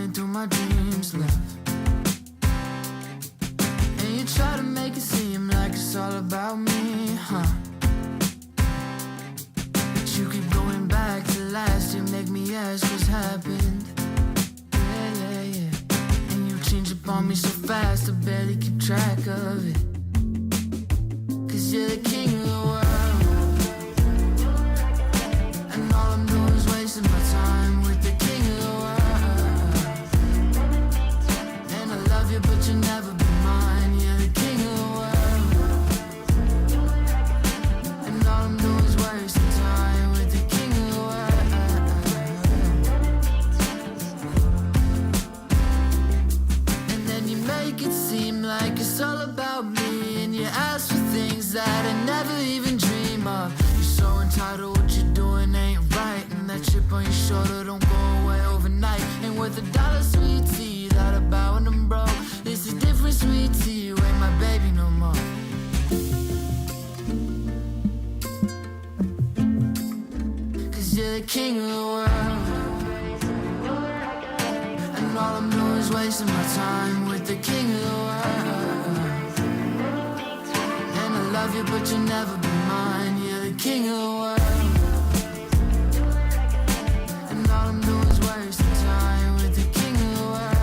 running through my dreams, love. And you try to make it seem like it's all about me, huh? But you keep going back to last year, make me ask what's happened. Yeah. And you change up on me so fast, I barely keep track of it. 'Cause you're the king of the world, and all I'm doing is wasting my time with the king of the world. And I love you, but you'll never be mine. You're the king of the world, and all I'm doing is wasting time with the king of the world. And then you make it seem like it's all about me, and you ask for things that I never even dream of. You're so entitled, what you're doing ain't right, and that chip on your shoulder don't go away overnight. Ain't worth $1 sweet tea that I buy when I'm broke. This is different sweet tea, you ain't my baby no more. Cause you're the king of the world, and all I'm doing is wasting my time with the king of the world. And I love you, but you'll never be mine. You're the king of the world, and all I'm doing is wasting time with the king of the world.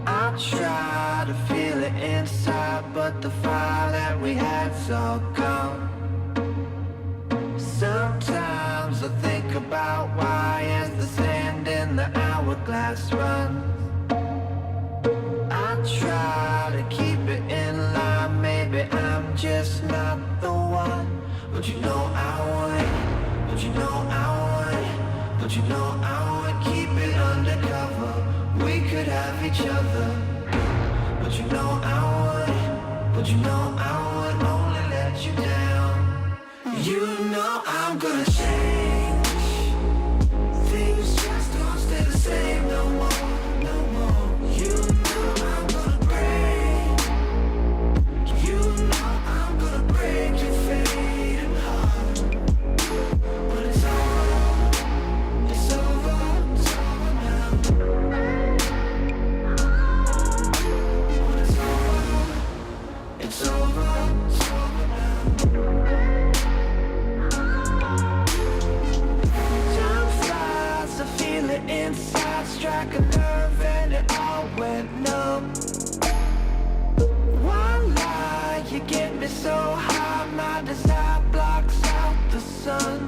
I try to feel it inside, but the fire that we had's all gone. Sometimes I think about why as the sand in the hourglass runs. I try to keep it in line, maybe I'm just not the one. But you know I would, but you know I would, but you know I would keep it undercover. We could have each other. But you know I would, but you know I would only let you down. You know I'm gonna change. Things just don't stay the same no more, no more. You know I'm gonna break. You know I'm gonna break your fading heart. But it's over, it's over, it's over now. It's over, it's over now. Time flies, I feel it inside, strike a nerve and it all went numb. One lie, you get me so high, my desire blocks out the sun.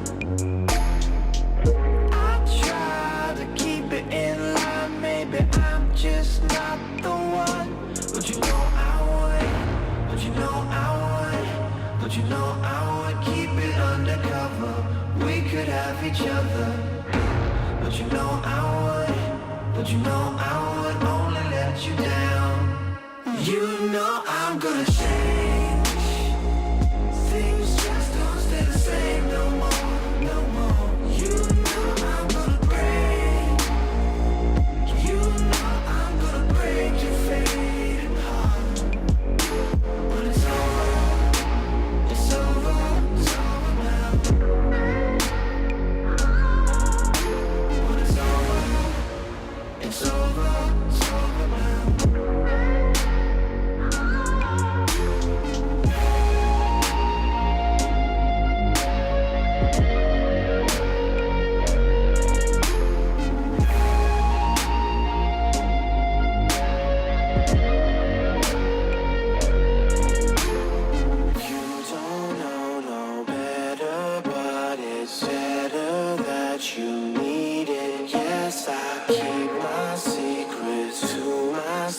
I try to keep it in line, maybe I'm just not the one. But you know I would, but you know I would, but you know I would keep it undercover. We could have each other. But you know I would, but you know I would only let you down. You know I'm gonna change. Things just don't stay the same no more, no more. You know I'm gonna break. You know I'm gonna break your fading heart. But it's over, it's over, it's over now. But it's over, it's over, it's over now. You don't know no better, but it's better that you need it. Yes, I keep my secrets to myself.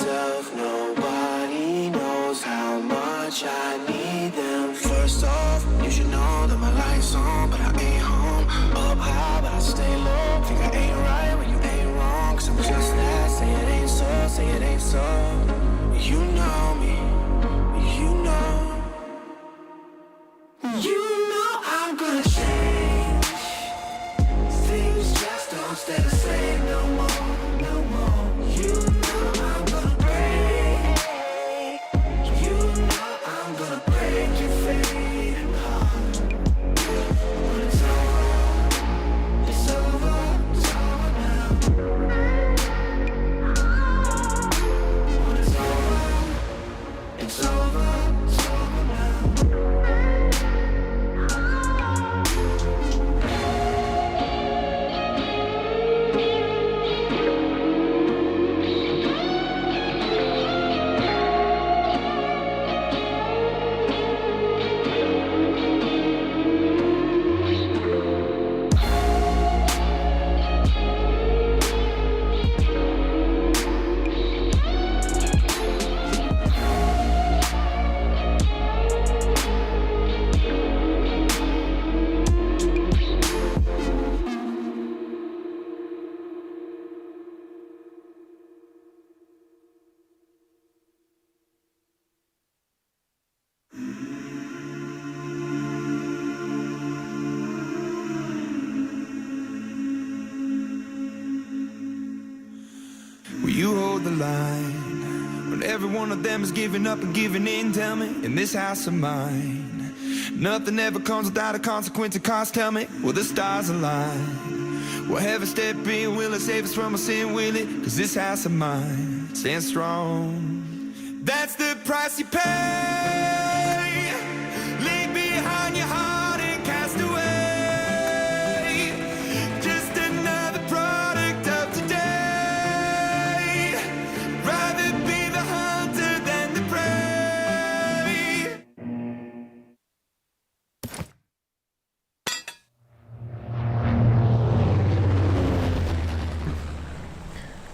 Will you hold the line when every one of them is giving up and giving in? Tell me, in this house of mine, nothing ever comes without a consequence of cost. Tell me, will the stars align? Will heaven step in? Will it save us from our sin? Will it? Cause this house of mine stands strong. That's the price you pay. Leave behind your heart and cast away. Just another product of today. Rather be the hunter than the prey.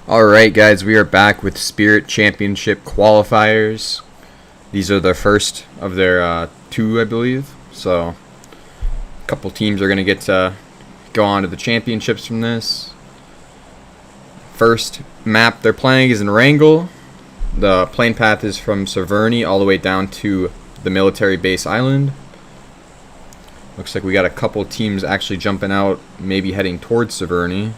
Alright guys, we are back with Spirit Championship Qualifiers. These are the first of their two, I believe. So, a couple teams are going to get to go on to the championships from this. First map they're playing is in Wrangell. The plane path is from Severny all the way down to the military base island. Looks like we got a couple teams actually jumping out, maybe heading towards Severny.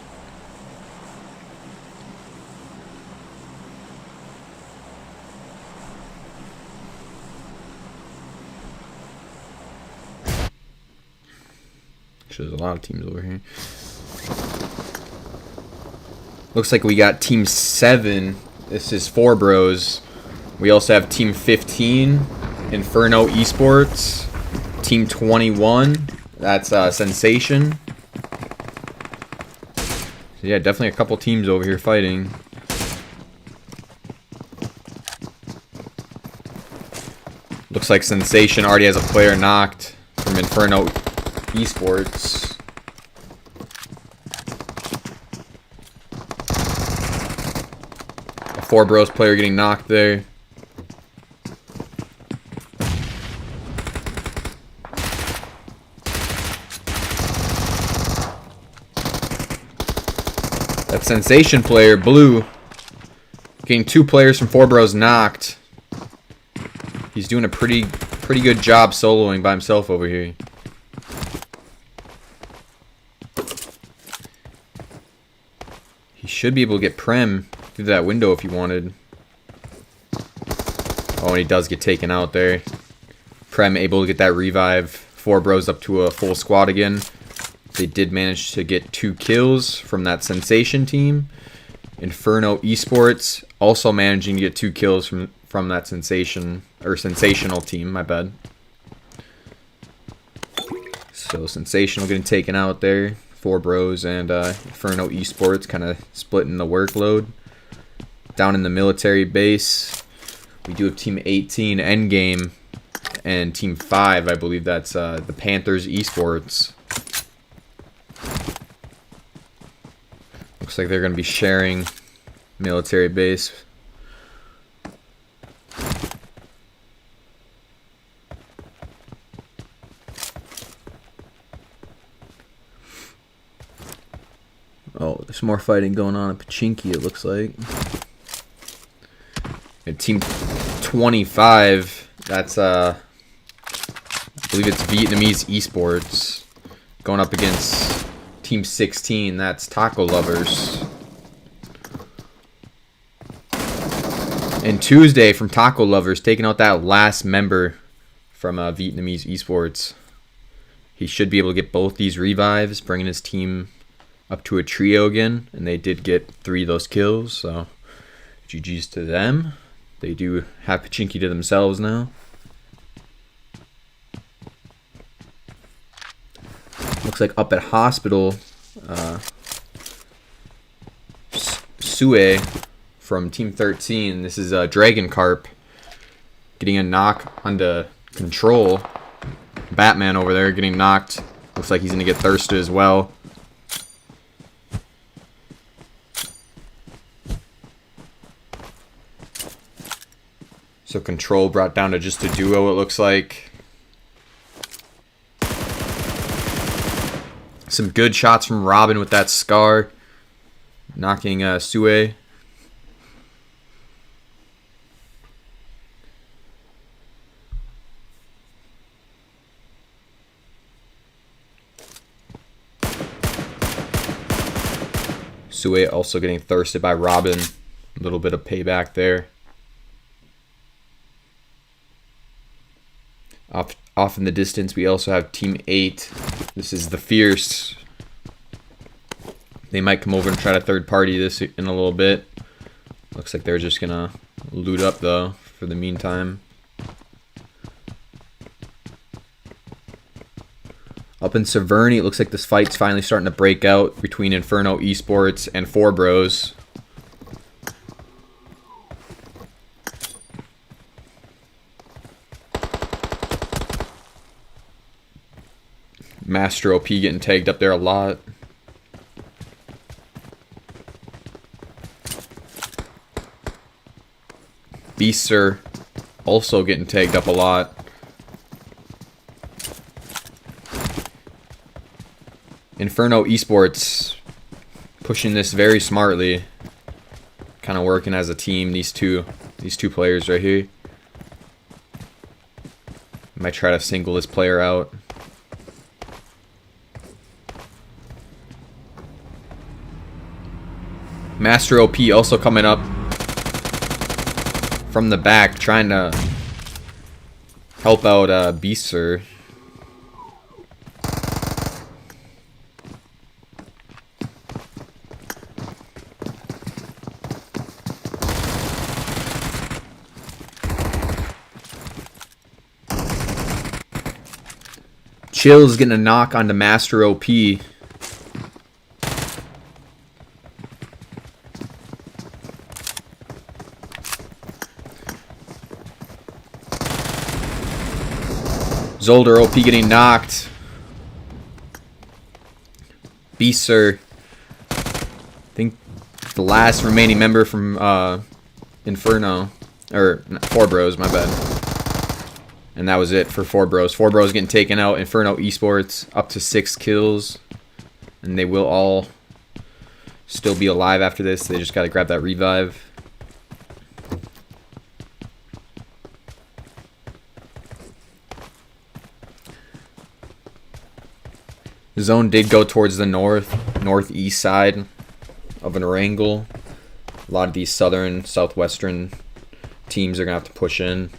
There's a lot of teams over here. Looks like we got Team 7. This is 4 Bros. We also have Team 15, Inferno Esports. Team 21, that's Sensation. So yeah, definitely a couple teams over here fighting. Looks like Sensation already has a player knocked from Inferno Esports. A 4 Bros player getting knocked there. That Sensation player, Blue, getting 2 players from 4 Bros knocked. He's doing a pretty good job soloing by himself over here. He should be able to get Prem through that window if he wanted. Oh, and he does get taken out there. Prem able to get that revive. 4 Bros up to a full squad again. They did manage to get 2 kills from that Sensation team. Inferno Esports also managing to get 2 kills from that Sensational team, my bad. So Sensational getting taken out there. 4 Bros and Inferno Esports kind of splitting the workload. Down in the military base, we do have Team 18 Endgame and Team 5, I believe that's the Panthers Esports. Looks like they're going to be sharing military base. Oh, there's more fighting going on at Pachinki, it looks like. And Team 25, that's, I believe it's Vietnamese Esports, going up against Team 16, that's Taco Lovers. And Tuesday from Taco Lovers, taking out that last member from Vietnamese Esports. He should be able to get both these revives, bringing his team up to a trio again, and they did get 3 of those kills, so GG's to them. They do have Pachinki to themselves now. Looks like up at Hospital, Sue from Team 13, this is Dragon Carp, getting a knock onto Control. Batman over there getting knocked. Looks like he's going to get thirsted as well. So Control brought down to just a duo, it looks like. Some good shots from Robin with that Scar. Knocking Sue. Sue also getting thirsted by Robin. A little bit of payback there. Off in the distance, we also have Team 8. This is the Fierce. They might come over and try to third party this in a little bit. Looks like they're just gonna loot up though for the meantime. Up in Severny, it looks like this fight's finally starting to break out between Inferno Esports and 4Bros. Master OP getting tagged up there a lot. Beaster also getting tagged up a lot. Inferno Esports pushing this very smartly. Kind of working as a team, these two players right here. Might try to single this player out. Master OP also coming up from the back, trying to help out Beaster. Chill's getting a knock onto Master OP. Zolder OP getting knocked. Beaster, I think the last remaining member from Inferno, or 4Bros, my bad. And that was it for 4Bros. 4Bros getting taken out. Inferno Esports up to 6 kills. And they will all still be alive after this. They just got to grab that revive. The zone did go towards the northeast side of an Erangel. A lot of these southern, southwestern teams are going to have to push in.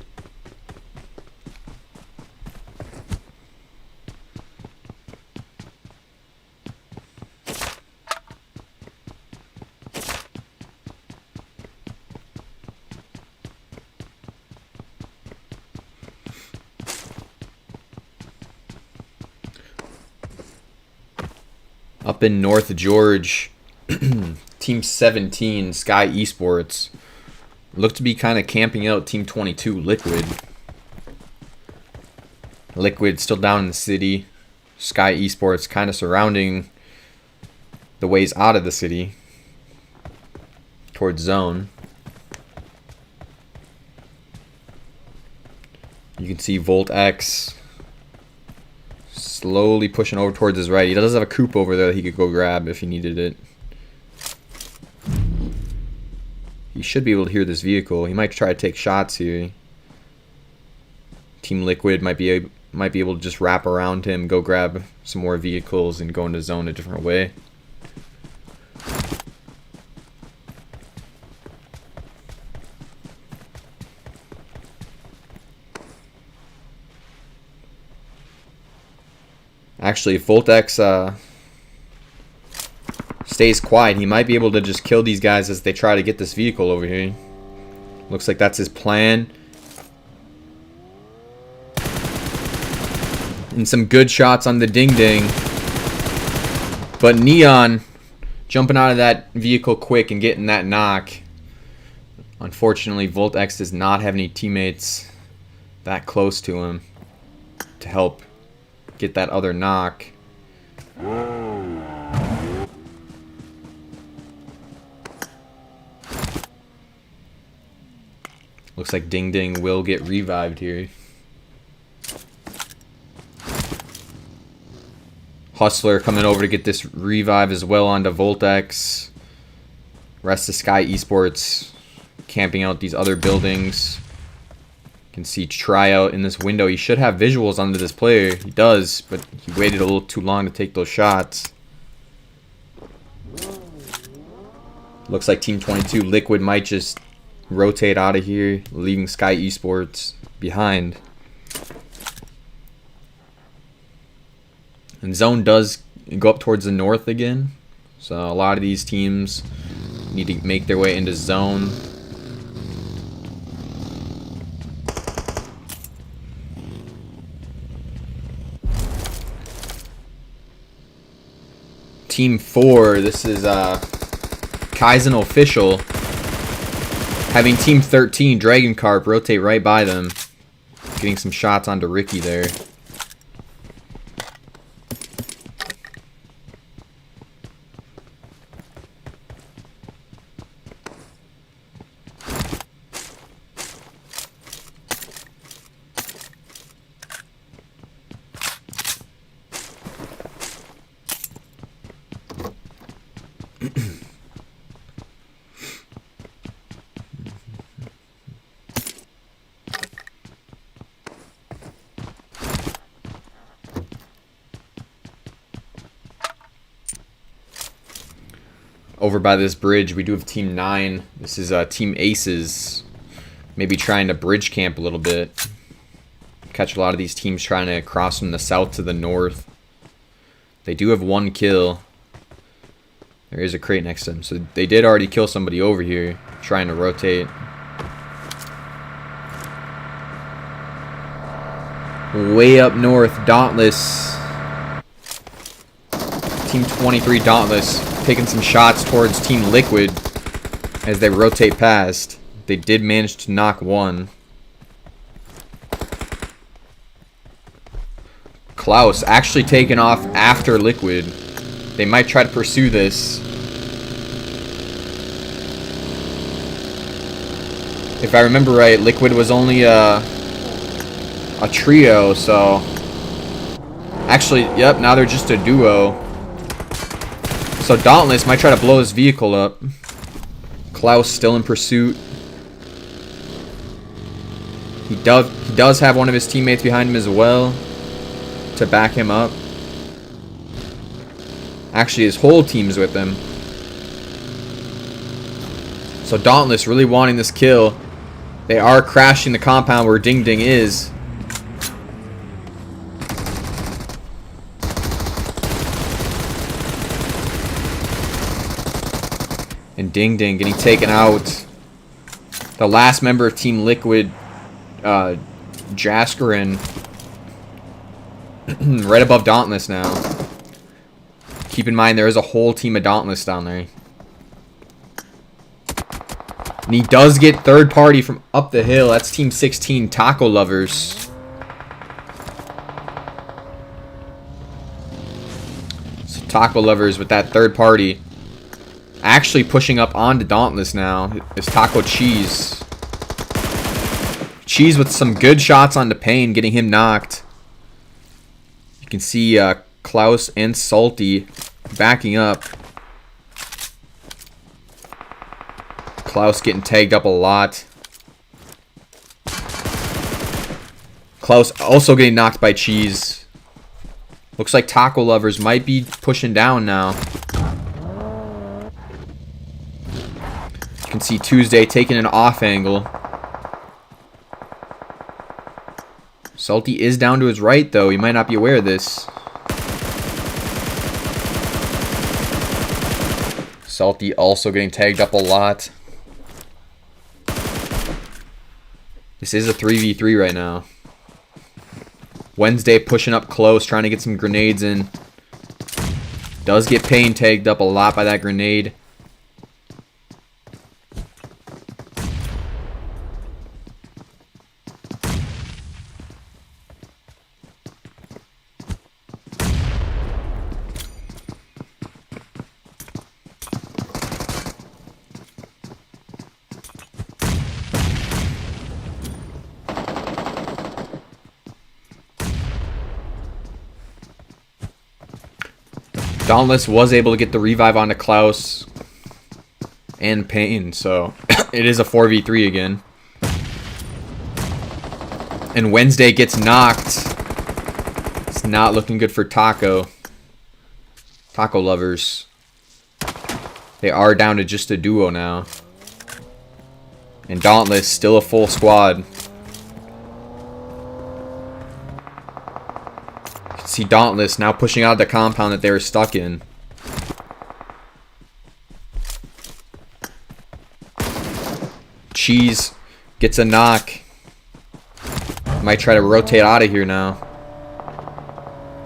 Up in North George, Team 17, Sky Esports, look to be kind of camping out Team 22, Liquid. Liquid still down in the city. Sky Esports kind of surrounding the ways out of the city towards zone. You can see Volt X slowly pushing over towards his right. He does have a coop over there that he could go grab if he needed it. He should be able to hear this vehicle. He might try to take shots here. Team Liquid might be able to just wrap around him, go grab some more vehicles, and go into zone a different way. Actually, if Voltex stays quiet, he might be able to just kill these guys as they try to get this vehicle over here. Looks like that's his plan. And some good shots on the Ding Ding. But Neon jumping out of that vehicle quick and getting that knock. Unfortunately, Voltex does not have any teammates that close to him to help get that other knock. Looks like Ding Ding will get revived here. Hustler coming over to get this revive as well onto Voltex. Rest of Sky Esports camping out these other buildings. You can see Tryout in this window. He should have visuals onto this player. He does, but he waited a little too long to take those shots. Looks like Team 22 Liquid might just rotate out of here, leaving Sky Esports behind. And Zone does go up towards the north again. So a lot of these teams need to make their way into Zone. Team 4, this is Kaizen Official, having Team 13 Dragon Carp rotate right by them, getting some shots onto Ricky there. Over by this bridge, we do have Team 9. This is Team Aces. Maybe trying to bridge camp a little bit. Catch a lot of these teams trying to cross from the south to the north. They do have 1 kill. There is a crate next to them. So they did already kill somebody over here, trying to rotate. Way up north, Dauntless. Team 23 Dauntless taking some shots towards Team Liquid as they rotate past. They did manage to knock 1. Klaus actually taken off after Liquid. They might try to pursue this. If I remember right, Liquid was only a trio, so... Actually, yep, now they're just a duo. So Dauntless might try to blow his vehicle up. Klaus still in pursuit. He does have one of his teammates behind him as well to back him up. Actually, his whole team's with him. So Dauntless really wanting this kill. They are crashing the compound where Ding Ding is. And Ding Ding getting taken out. The last member of Team Liquid, Jaskarin, right above Dauntless now. Keep in mind there is a whole team of Dauntless down there. And he does get third party from up the hill. That's Team 16 Taco Lovers. So Taco Lovers with that third party. Actually pushing up onto Dauntless now is Taco Cheese. Cheese with some good shots onto Pain, getting him knocked. You can see Klaus and Salty backing up. Klaus getting tagged up a lot. Klaus also getting knocked by Cheese. Looks like Taco Lovers might be pushing down now. You can see Tuesday taking an off angle. Salty is down to his right, though. He might not be aware of this. Salty also getting tagged up a lot. This is a 3v3 right now. Wednesday pushing up close, trying to get some grenades in. Does get Pain tagged up a lot by that grenade. Dauntless was able to get the revive onto Klaus and Pain, so it is a 4v3 again. And Wednesday gets knocked. It's not looking good for Taco. Taco Lovers. They are down to just a duo now. And Dauntless, still a full squad. You can see Dauntless now pushing out of the compound that they were stuck in. Cheese gets a knock. Might try to rotate out of here now.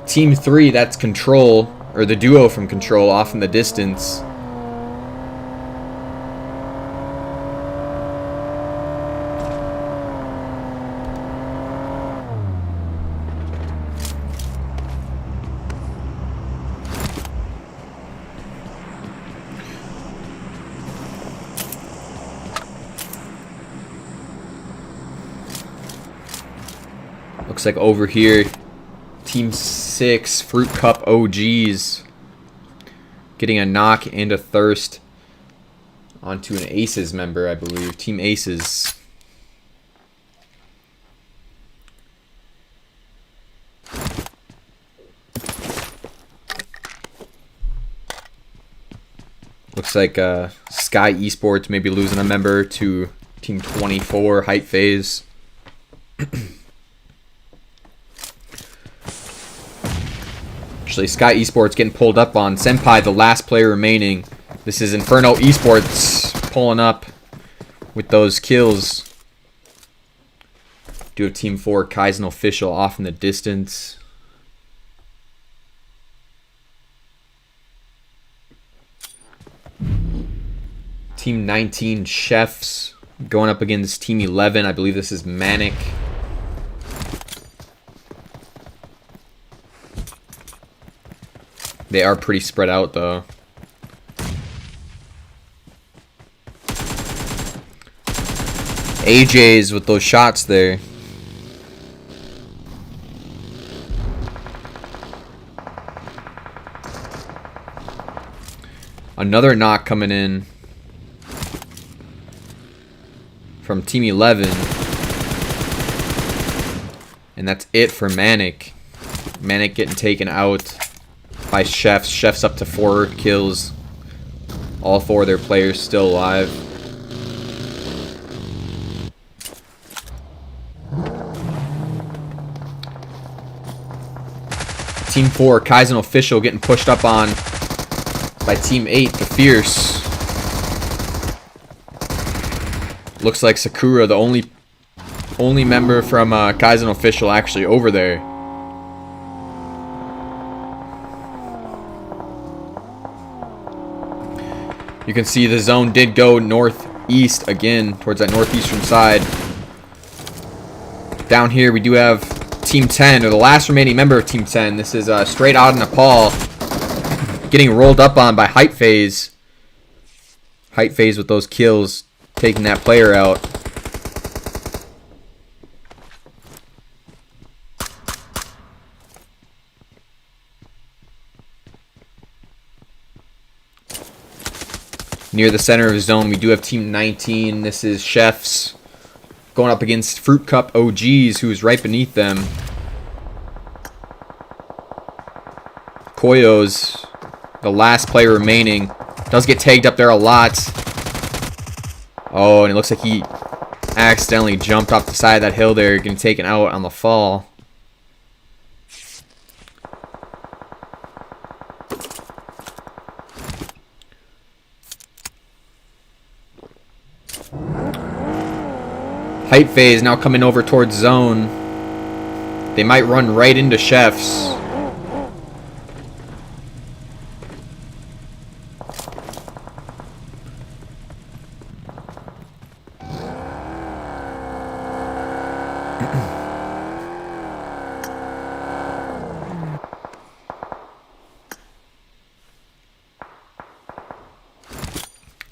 Team 3, that's Control, or the duo from Control, off in the distance. Looks like over here, Team 6, Fruit Cup OGs, getting a knock and a thirst onto an Aces member, I believe. Team Aces. Looks like Sky Esports may be losing a member to Team 24, Hype Phase. Actually, Sky Esports getting pulled up on. Senpai, the last player remaining. This is Inferno Esports pulling up with those kills. Do have Team 4, Kaizen Official, off in the distance. Team 19, Chefs, going up against Team 11. I believe this is Manic. They are pretty spread out, though. AJ's with those shots there. Another knock coming in from Team 11. And that's it for Manic. Manic getting taken out by Chefs. Chefs up to 4 kills. All 4 of their players still alive. Team 4, Kaizen Official, getting pushed up on by Team 8, the Fierce. Looks like Sakura, the only member from Kaizen Official actually over there. You can see the zone did go northeast again, towards that northeastern side. Down here we do have Team 10, or the last remaining member of Team 10. This is Straight Out of Nepal, getting rolled up on by Hype Phase. Hype Phase with those kills, taking that player out. Near the center of the zone, we do have Team 19. This is Chefs going up against Fruit Cup OGs, who is right beneath them. Koyo's the last player remaining. Does get tagged up there a lot. Oh, and it looks like he accidentally jumped off the side of that hill there, getting taken out on the fall. Hype Phase now coming over towards zone. They might run right into Chefs.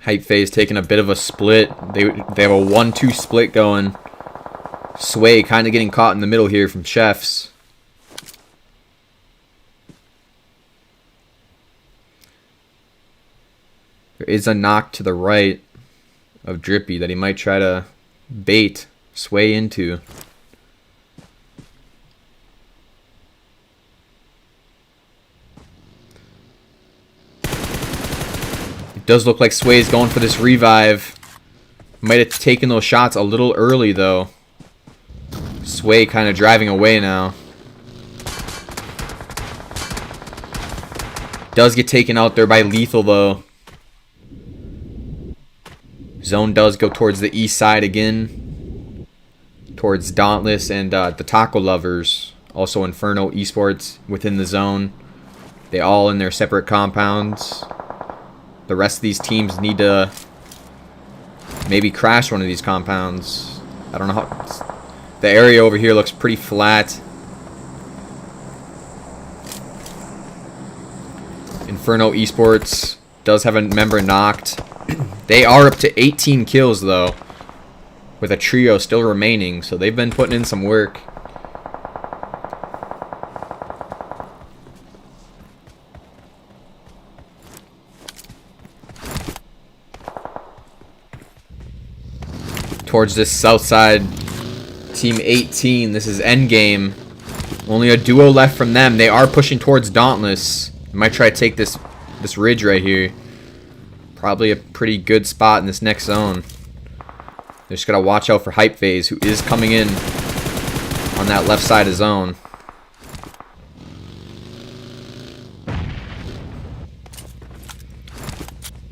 Hype Phase taking a bit of a split. They have a 1-2 split going. Sway kind of getting caught in the middle here from Chefs. There is a knock to the right of Drippy that he might try to bait Sway into. Does look like Sway's going for this revive. Might have taken those shots a little early, though. Sway kind of driving away now. Does get taken out there by Lethal, though. Zone does go towards the east side again. Towards Dauntless and the Taco Lovers. Also Inferno Esports within the zone. They all in their separate compounds. The rest of these teams need to maybe crash one of these compounds. I don't know how... The area over here looks pretty flat. Inferno Esports does have a member knocked. They are up to 18 kills, though, with a trio still remaining, so they've been putting in some work. Towards this south side, team 18, this is endgame. Only a duo left from them. They are pushing towards Dauntless. Might try to take this ridge right here. Probably a pretty good spot in this next zone. They just gotta watch out for Hype Phase, who is coming in on that left side of zone.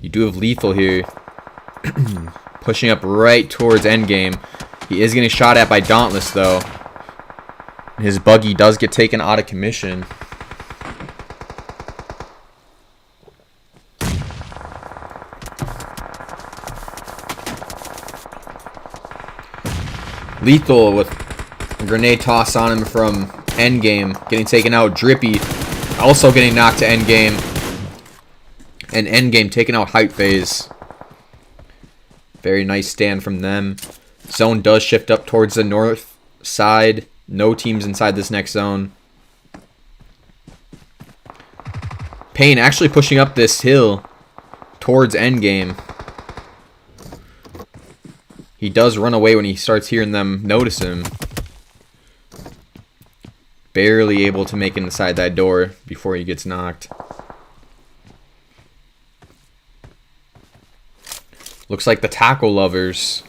You do have Lethal here. Pushing up right towards endgame. He is getting shot at by Dauntless, though. His buggy does get taken out of commission. Lethal with a grenade toss on him from endgame, getting taken out. Drippy also getting knocked to endgame. And endgame taking out Hype Phase. Very nice stand from them. Zone does shift up towards the north side. No teams inside this next zone. Payne actually pushing up this hill towards endgame. He does run away when he starts hearing them notice him. Barely able to make it inside that door before he gets knocked. Looks like the Taco Lovers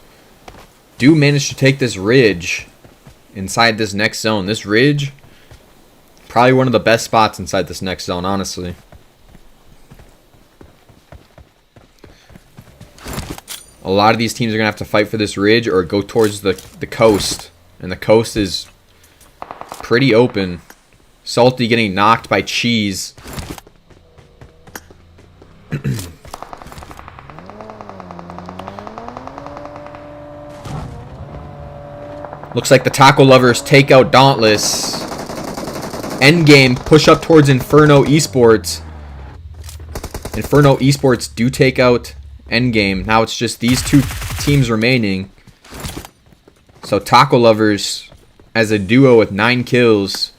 do manage to take this ridge inside this next zone. This ridge, probably one of the best spots inside this next zone, honestly. A lot of these teams are going to have to fight for this ridge or go towards the coast. And the coast is pretty open. Salty getting knocked by Cheese. Looks like the Taco Lovers take out Dauntless. Endgame push up towards Inferno Esports. Inferno Esports do take out Endgame. Now it's just these two teams remaining. So Taco Lovers as a duo with 9 kills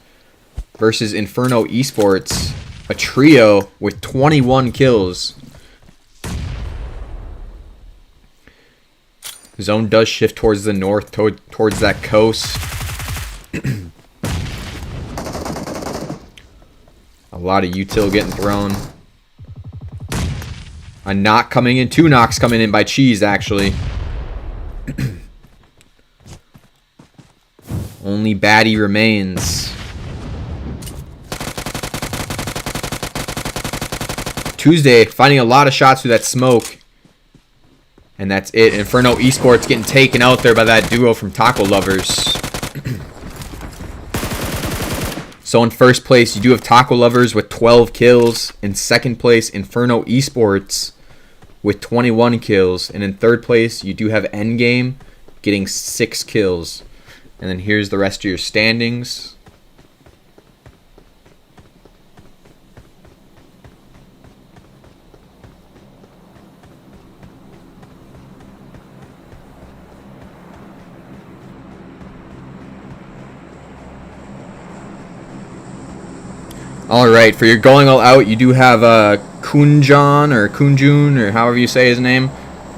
versus Inferno Esports, a trio with 21 kills. Zone does shift towards the north, towards that coast. A lot of util getting thrown. A knock coming in. 2 knocks coming in by Cheese, actually. Only Baddie remains. Tuesday finding a lot of shots through that smoke. And that's it. Inferno Esports getting taken out there by that duo from Taco Lovers. So in first place, you do have Taco Lovers with 12 kills. In second place, Inferno Esports with 21 kills. And in third place, you do have Endgame getting 6 kills. And then here's the rest of your standings. Alright, for your going all out, you do have Kunjan or Kunjun or however you say his name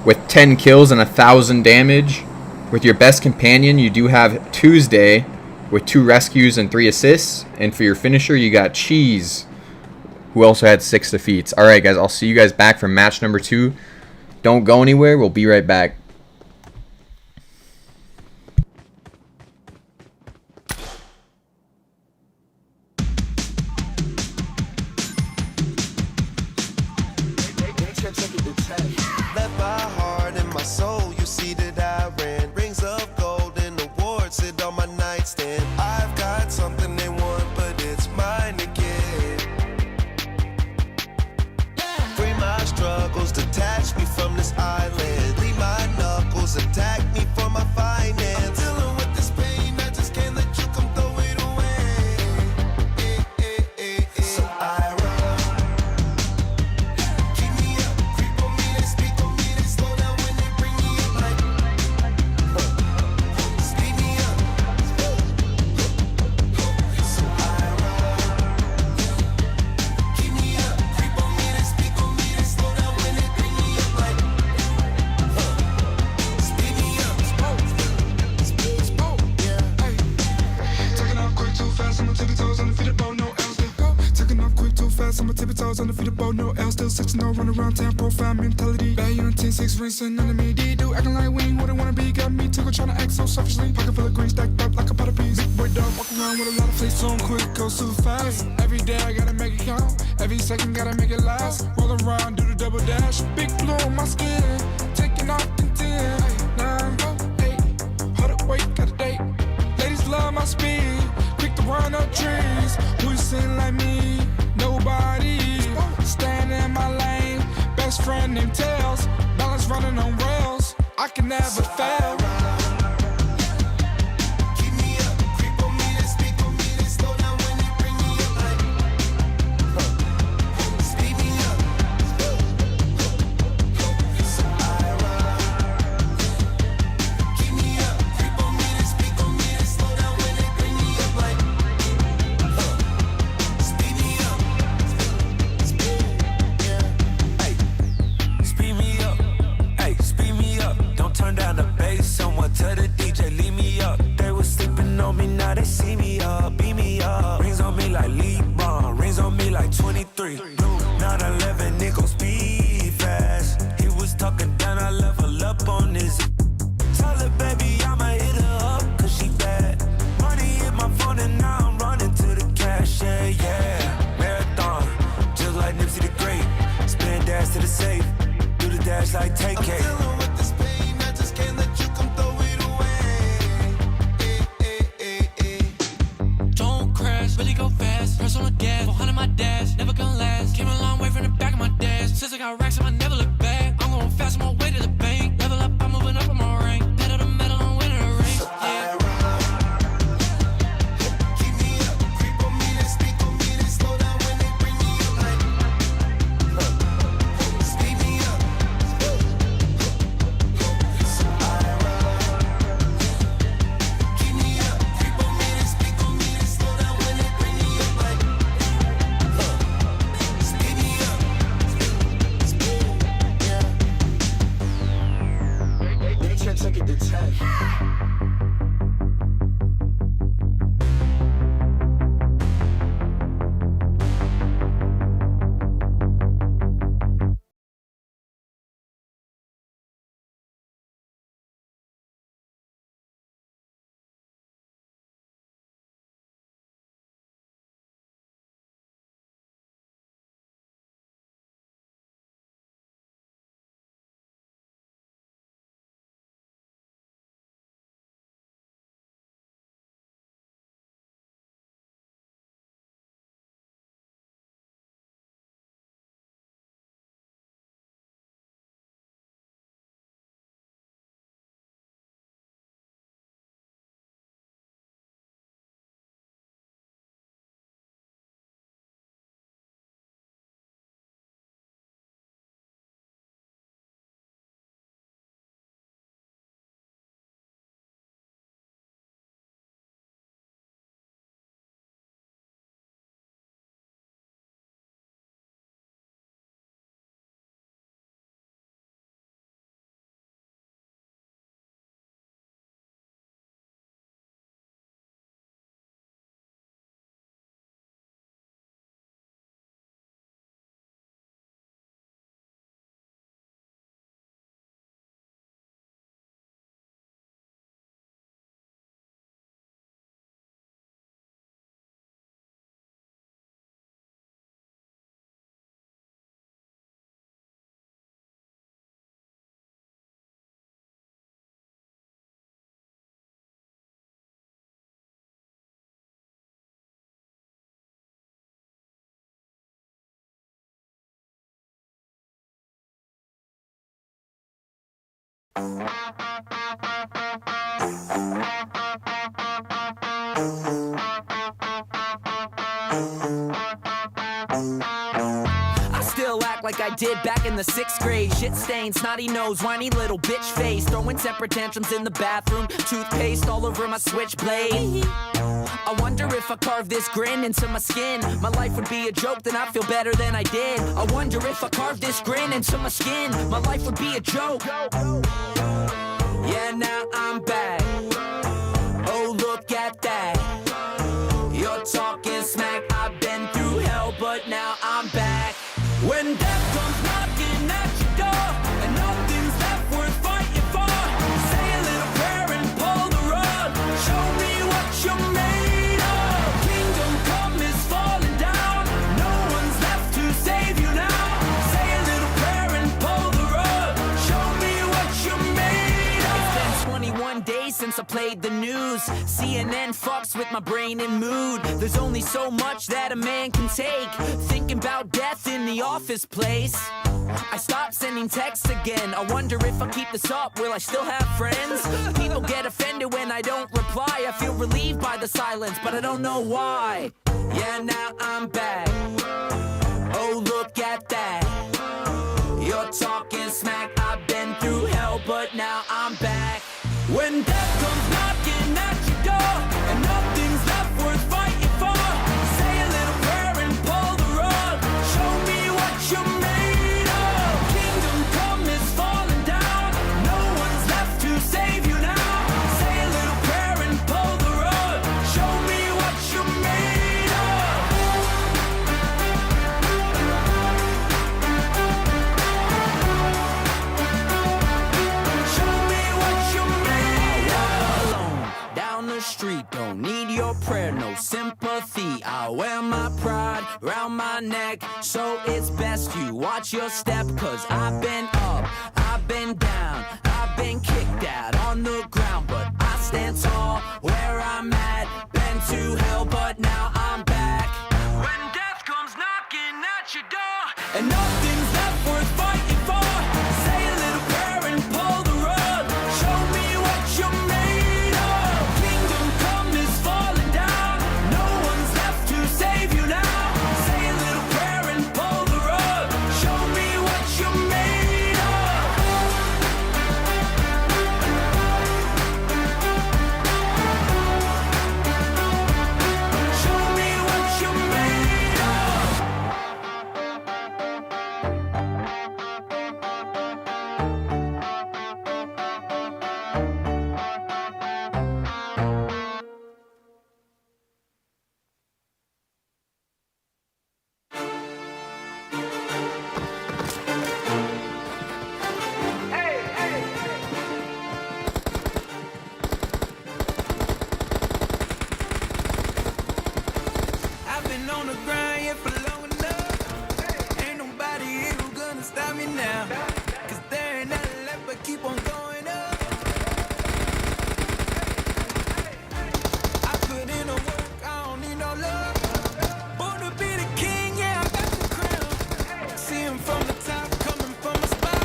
with 10 kills and 1,000 damage. With your best companion, you do have Tuesday with 2 rescues and 3 assists. And for your finisher, you got Cheese who also had 6 defeats. All right, guys, I'll see you guys back for match number 2. Don't go anywhere. We'll be right back. Left my heart and my soul, you see that I ran. Rings of gold and awards sit on my nightstand. I've got something they want, but it's mine to get. Free my struggles, detach me from this island. Leave my knuckles, attack me for my finance. I'm dealing with this pain, I just can't let you come throw it away. So I run. Keep me up, creep on me, they speak on me, they slow down when they bring me up like speed me up. So I run. Keep me up, creep on me, they speak on me, they slow down when they bring me up like speed me up. Yeah. Taking off quick too fast, I'ma tippy toes on the feet of bow, no L still. Taking off quick too fast, I'ma tippy toes on the feet of bow, no L still. 6-0, run around town, profile mentality. Bad on 10-6, rinsing under me. D-do acting like we ain't who they wanna be. Got me tickle trying to act so selfishly. Pocket full of green stacked up like a pot of peas. Big boy dog, walk around with a lot of face, so I'm quick, go super fast. Every day I gotta make it count, every second gotta make it last. Roll around, do the double dash. Big blue on my skin, taking off in 10, 9, 8. Hold up, wait, got a date. Ladies love my speed, quick to run up trees. Who you sing like me? Nobody. Stand in my lane, best friend named Tails. Balance running on rails, I can never fail. Keep me up, creep on me, they speak on me, they slow down when they bring me up like speed me up. So I run. Keep me up, creep on me, they speak on me, they slow down when they bring me up like speed me up. Yeah. Hey, speed me up. Hey, speed me up. Don't turn down the bass. Someone tell the DJ, leave me up. They was sleeping on me, now they see me up. Beat me up. Rings on me like Lee Bond. Rings on me like 23. 911, nigga speed fast. He was talking down, I level up on this. Tell her, baby, I'ma hit her up, cause she bad. Money hit my phone and now I'm running to the cash, yeah, yeah. Marathon, just like Nipsey the Great. Spin dash to the safe, do the dash like take it. I'm dealing with this pain, I just can't let you come throw it away. Don't crash, really go fast. Press on the gas, 400 my dash, never gonna last. Came a long way from the back of my dash. Since I got racks, I never look back. I'm going fast, I'm on way to the bank. Level up, I'm moving up, I'm on rank. Pedal to metal, I'm winning a race. So I Yeah. run. Keep me up, creep on me, they speak on me, they slow down when they bring me up like speed me up. So I run. Keep me up, creep on me, they speak on me, they slow down when they bring me up like speed me up. Yeah. They can't take it to 10. I still act like I did back in the 6th grade. Shit stained, snotty nose, whiny little bitch face. Throwing temper tantrums in the bathroom. Toothpaste all over my switchblade. I wonder if I carve this grin into my skin, my life would be a joke, then I feel better than I did. I wonder if I carve this grin into my skin, my life would be a joke. Yeah, now I'm back. Oh, look at that. You're talking smack. I've been through hell, but now I'm back. When death comes knocking at your door and nothing's left worth fighting for, say a little prayer and pull the rug. Show me what you're made of. Kingdom come is falling down. No one's left to save you now. Say a little prayer and pull the rug. Show me what you're made of. It's been 21 days since I played the news. CNN fucks with my brain and mood. There's only so much that a man can take. Thinking about death in the office place. I stopped sending texts again. I wonder if I keep this up, will I still have friends? People get offended when I don't reply. I feel relieved by the silence, but I don't know why. Yeah, now I'm back. Oh, look at that. You're talking smack. I've been through hell, but now I'm back. When death comes knocking at your door and nothing's left worth fighting for, say a little prayer and pull the rug. Show me what you're made of. Kingdom come is falling down. No one's left to save you now. Say a little prayer and pull the rug. Show me what you're made of. Show me what you're made of. Alone down the street, don't need your prayer, no sympathy. I wear my pride round my neck, so it's best you watch your step. Cause I've been up, I've been down, I've been kicked out on the ground, but I stand tall where I'm at. Been to hell, but now I'm back. When death comes knocking at your door and nothing's left worth fighting for, say a little prayer and pull the rug. Show me what you're made of. Kingdom come is falling down. No one's left to save you now. Say a little prayer and pull the rug. Show me what you're made of. Show me what you're made of. I've been on the grind here for long enough. Ain't nobody here who gonna stop me now. Cause there ain't nothing left but keep on going up. I put in the work, I don't need no love. Born to be the king, yeah, I got the crown. See him from the top, coming from a spot.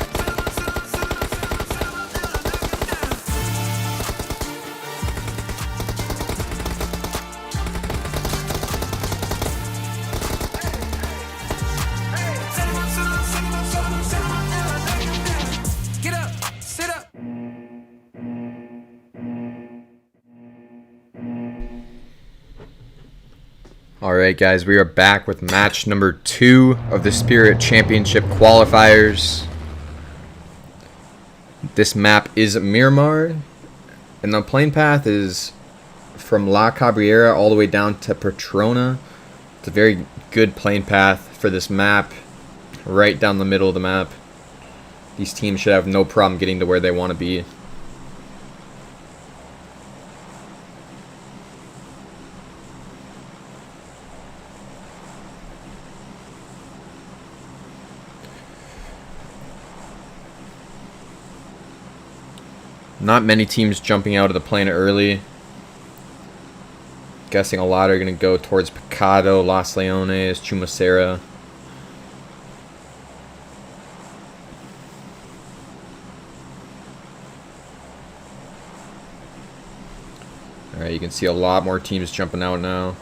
Get up, sit up. Alright guys, we are back with match number 2 of the Spirit Championship Qualifiers. This map is Miramar, and the playing path is from La Cabrera all the way down to Petrona. It's a very good playing path for this map, right down the middle of the map. These teams should have no problem getting to where they want to be. Not many teams jumping out of the plane early. Guessing a lot are going to go towards Picado, Los Leones, Chumacera. Alright, you can see a lot more teams jumping out now.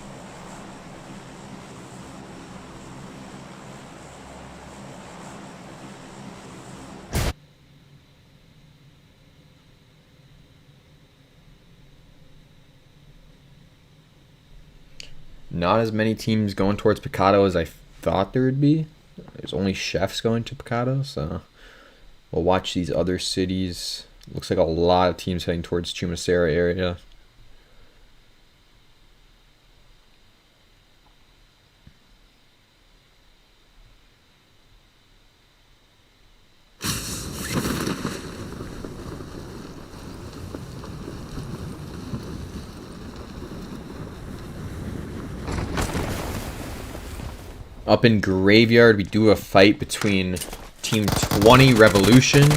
Not as many teams going towards Picado as I thought there would be. There's only chefs going to Picado, so we'll watch these other cities. Looks like a lot of teams heading towards Chumacera area. Up in Graveyard, we do a fight between Team 20 Revolution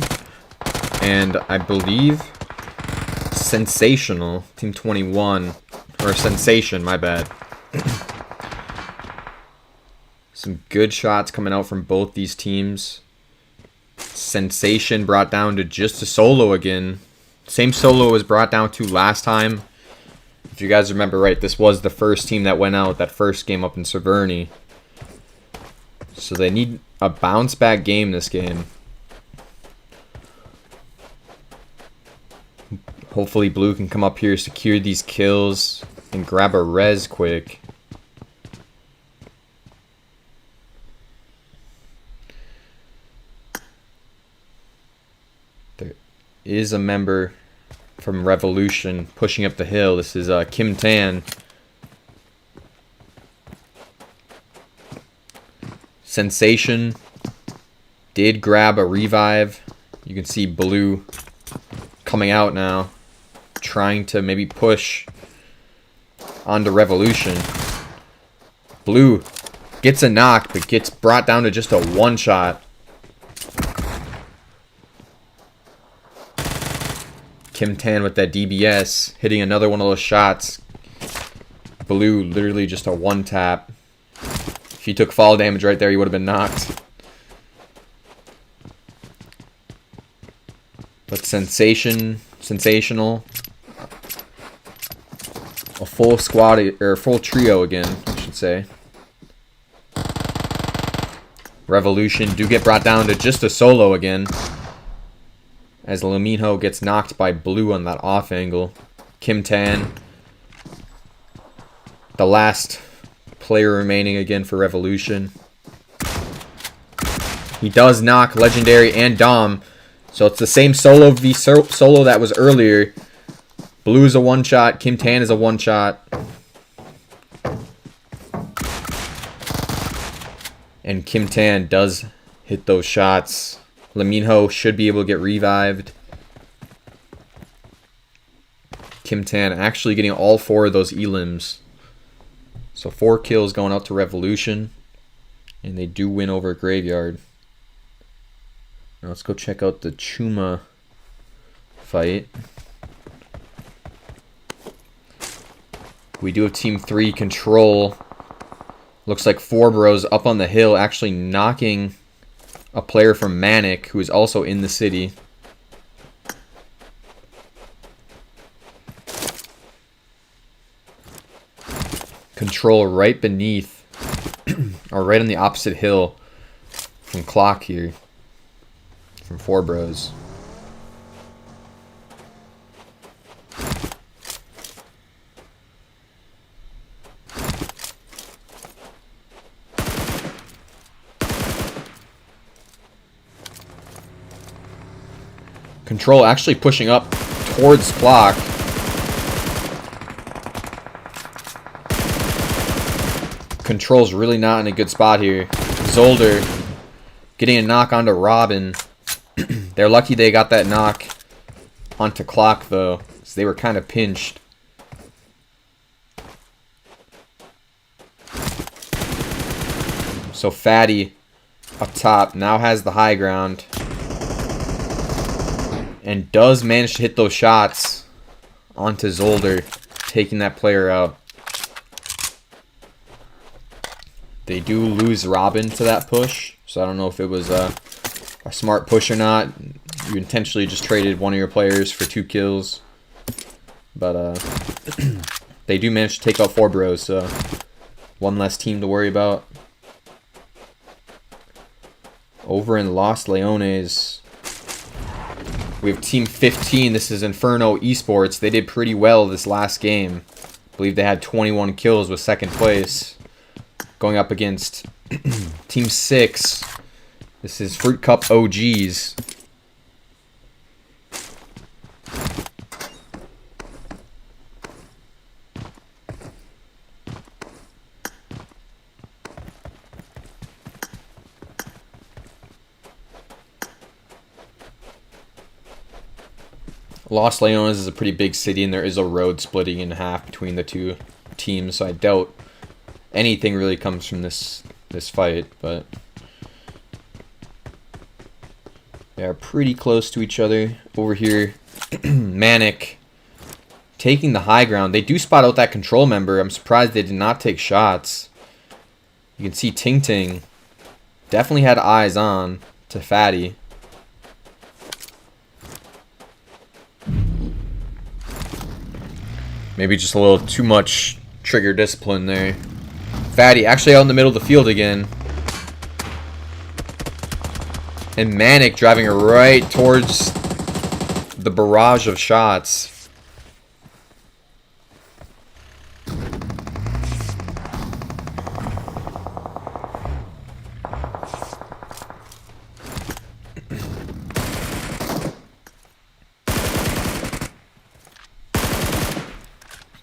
and I believe Sensational, Team 21, or Sensation, my bad. Some good shots coming out from both these teams. Sensation brought down to just a solo again. Same solo was brought down to last time. If you guys remember right, this was the first team that went out that first game up in Severny. So they need a bounce back game this game. Hopefully Blue can come up here, secure these kills, and grab a res quick. There is a member from Revolution pushing up the hill. This is Kim Tan. Sensation did grab a revive. You can see Blue coming out now, trying to maybe push onto Revolution. Blue gets a knock, but gets brought down to just a one-shot. Kim Tan with that DBS, hitting another one of those shots. Blue literally just a one-tap. If he took fall damage right there, he would have been knocked. But Sensational. A full squad, or full trio again, I should say. Revolution do get brought down to just a solo again, as Laminho gets knocked by Blue on that off angle. Kim Tan, the last player remaining again for Revolution. He does knock Legendary and Dom, so it's the same solo v solo that was earlier. Blue is a one-shot, Kim Tan is a one-shot. And Kim Tan does hit those shots. Laminho should be able to get revived. Kim Tan actually getting all 4 of those elims. So 4 kills going out to Revolution. And they do win over Graveyard. Now let's go check out the Chuma fight. We do have Team 3 Control. Looks like 4 Bros up on the hill, actually knocking a player from Manic, who is also in the city. Control right beneath, or right on the opposite hill from Clock here, from 4 Bros. Control actually pushing up towards Clock. Control's really not in a good spot here. Zolder getting a knock onto Robin. They're lucky they got that knock onto Clock though, so they were kind of pinched. So Fatty up top now has the high ground. And does manage to hit those shots onto Zolder, taking that player out. They do lose Robin to that push, so I don't know if it was a smart push or not. You intentionally just traded one of your players for 2 kills. But They do manage to take out 4 bros, so one less team to worry about. Over in Los Leones, we have Team 15. This is Inferno Esports. They did pretty well this last game. I believe they had 21 kills with 2nd place. Going up against Team 6. This is Fruit Cup OGs. Los Leones is a pretty big city, and there is a road splitting in half between the two teams, so I doubt anything really comes from this fight, but they are pretty close to each other. Over here, Manic taking the high ground. They do spot out that control member. I'm surprised they did not take shots. You can see Ting Ting definitely had eyes on to Fatty. Maybe just a little too much trigger discipline there. Fatty actually out in the middle of the field again. And Manic driving her right towards the barrage of shots.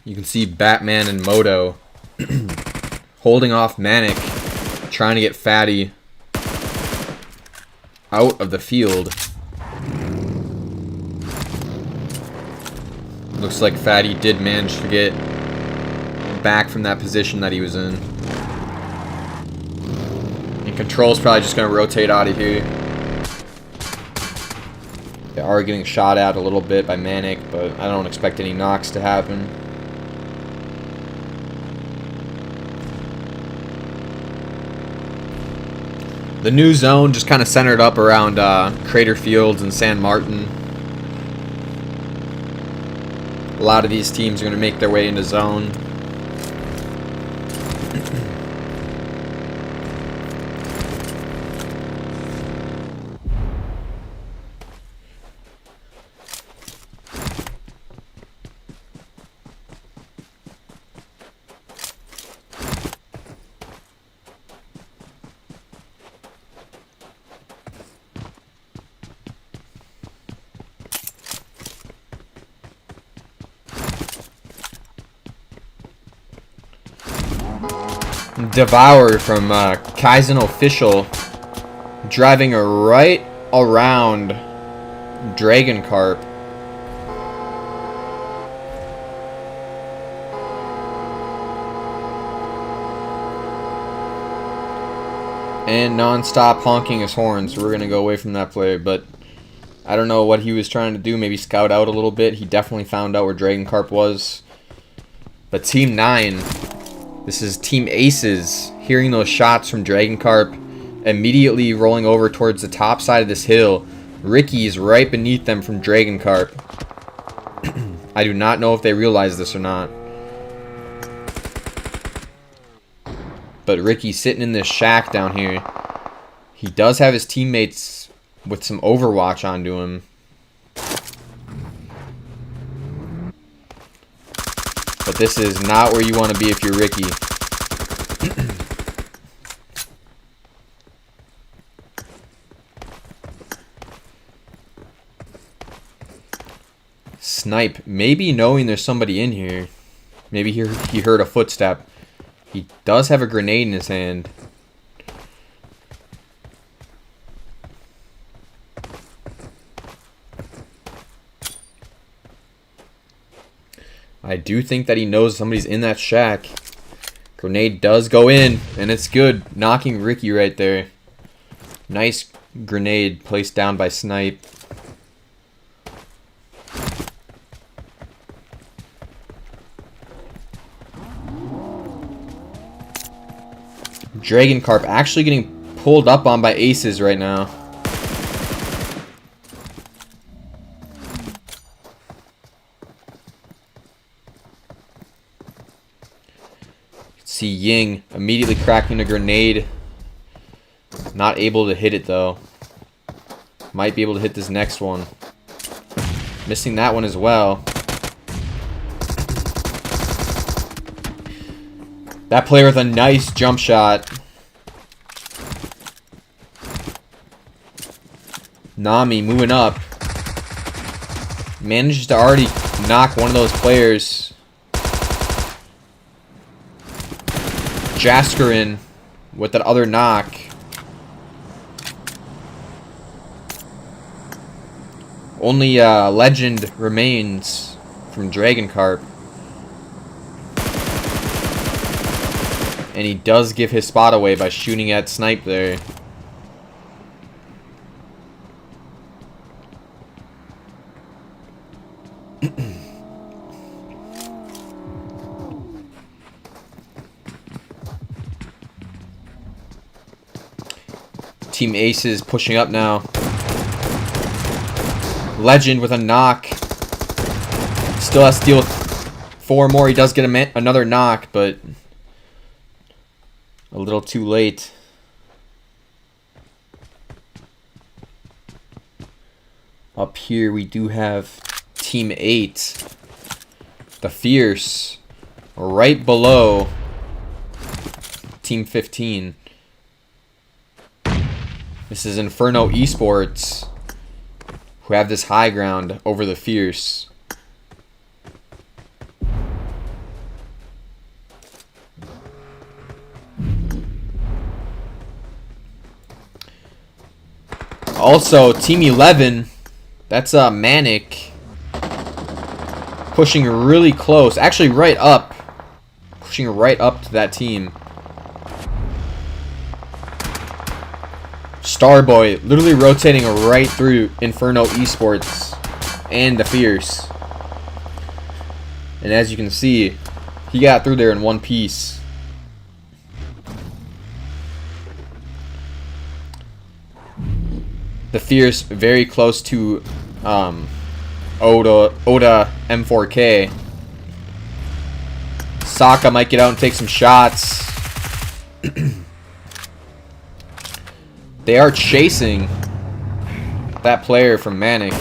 You can see Batman and Moto holding off Manic, trying to get Fatty out of the field. Looks like Fatty did manage to get back from that position that he was in. And Control's probably just going to rotate out of here. They are getting shot at a little bit by Manic, but I don't expect any knocks to happen. The new zone just kind of centered up around Crater Fields and San Martin. A lot of these teams are going to make their way into zone. Devour from Kaizen Official driving right around Dragon Carp. And non-stop honking his horn, so we're going to go away from that player, but I don't know what he was trying to do, maybe scout out a little bit. He definitely found out where Dragon Carp was. But Team 9, this is Team Aces, hearing those shots from Dragon Carp, immediately rolling over towards the top side of this hill. Ricky's right beneath them from Dragon Carp. I do not know if they realize this or not. But Ricky's sitting in this shack down here. He does have his teammates with some Overwatch onto him. But this is not where you want to be if you're Ricky. Snipe, maybe knowing there's somebody in here. Maybe he heard a footstep. He does have a grenade in his hand. I do think that he knows somebody's in that shack. Grenade does go in, and it's good. Knocking Ricky right there. Nice grenade placed down by Snipe. Dragon Carp actually getting pulled up on by Aces right now. See Ying immediately cracking a grenade. Not able to hit it though. Might be able to hit this next one. Missing that one as well. That player with a nice jump shot. Nami moving up. Manages to already knock one of those players. Jaskarin with that other knock. Only Legend remains from Dragon Carp. And he does give his spot away by shooting at Snipe there. Team Aces pushing up now. Legend with a knock. Still has to deal with 4 more. He does get another knock, but a little too late. Up here we do have Team 8. The Fierce. Right below Team 15. This is Inferno Esports, who have this high ground over the Fierce. Also, Team 11, that's Manic, pushing really close, actually right up, pushing right up to that team. Starboy literally rotating right through Inferno Esports and the Fierce. And as you can see, he got through there in one piece. The Fierce very close to Oda M4K. Sokka might get out and take some shots. They are chasing that player from Manic.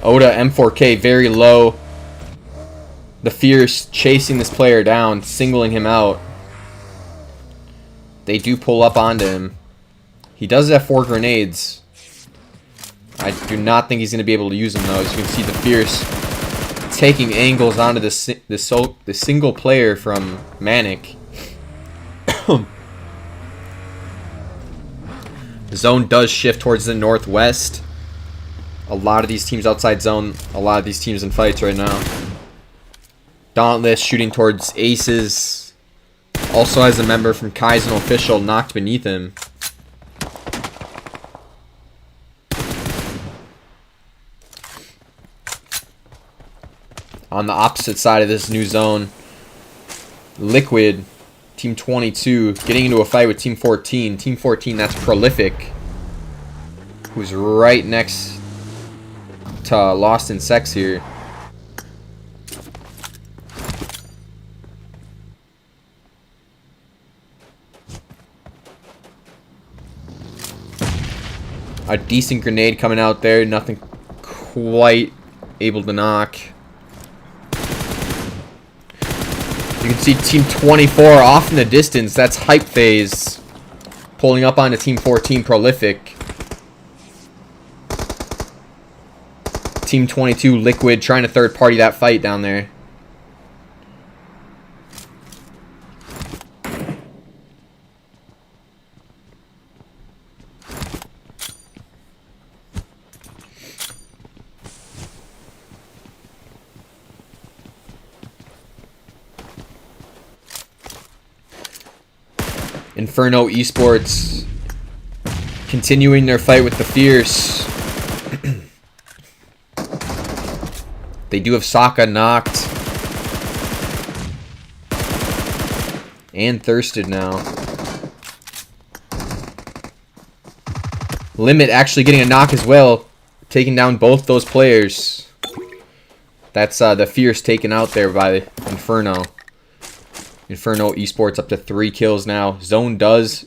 Oda M4K very low. The Fierce chasing this player down, singling him out. They do pull up onto him. He does have 4 grenades. I do not think he's going to be able to use them though. As you can see, the Fierce taking angles onto the single player from Manic. The zone does shift towards the northwest. A lot of these teams outside zone. A lot of these teams in fights right now. Dauntless shooting towards Aces. Also has a member from Kaizen Official knocked beneath him. On the opposite side of this new zone, Liquid, Team 22, getting into a fight with Team 14. Team 14, that's Prolific, who's right next to Lost in Sex here. A decent grenade coming out there, nothing quite able to knock. You can see Team 24 off in the distance. That's Hype Phase pulling up onto Team 14 Prolific. Team 22 Liquid trying to third party that fight down there. Inferno Esports continuing their fight with the Fierce. They do have Sokka knocked. And thirsted now. Limit actually getting a knock as well, taking down both those players. That's the Fierce taken out there by Inferno. Inferno Esports up to 3 kills now. Zone does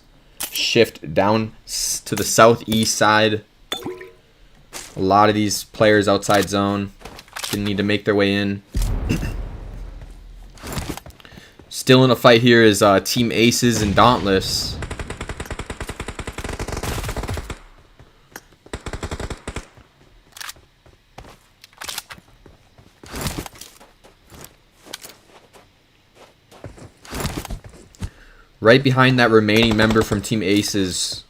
shift down to the southeast side. A lot of these players outside zone didn't need to make their way in. Still in a fight here is Team Aces and Dauntless. Right behind that remaining member from Team Aces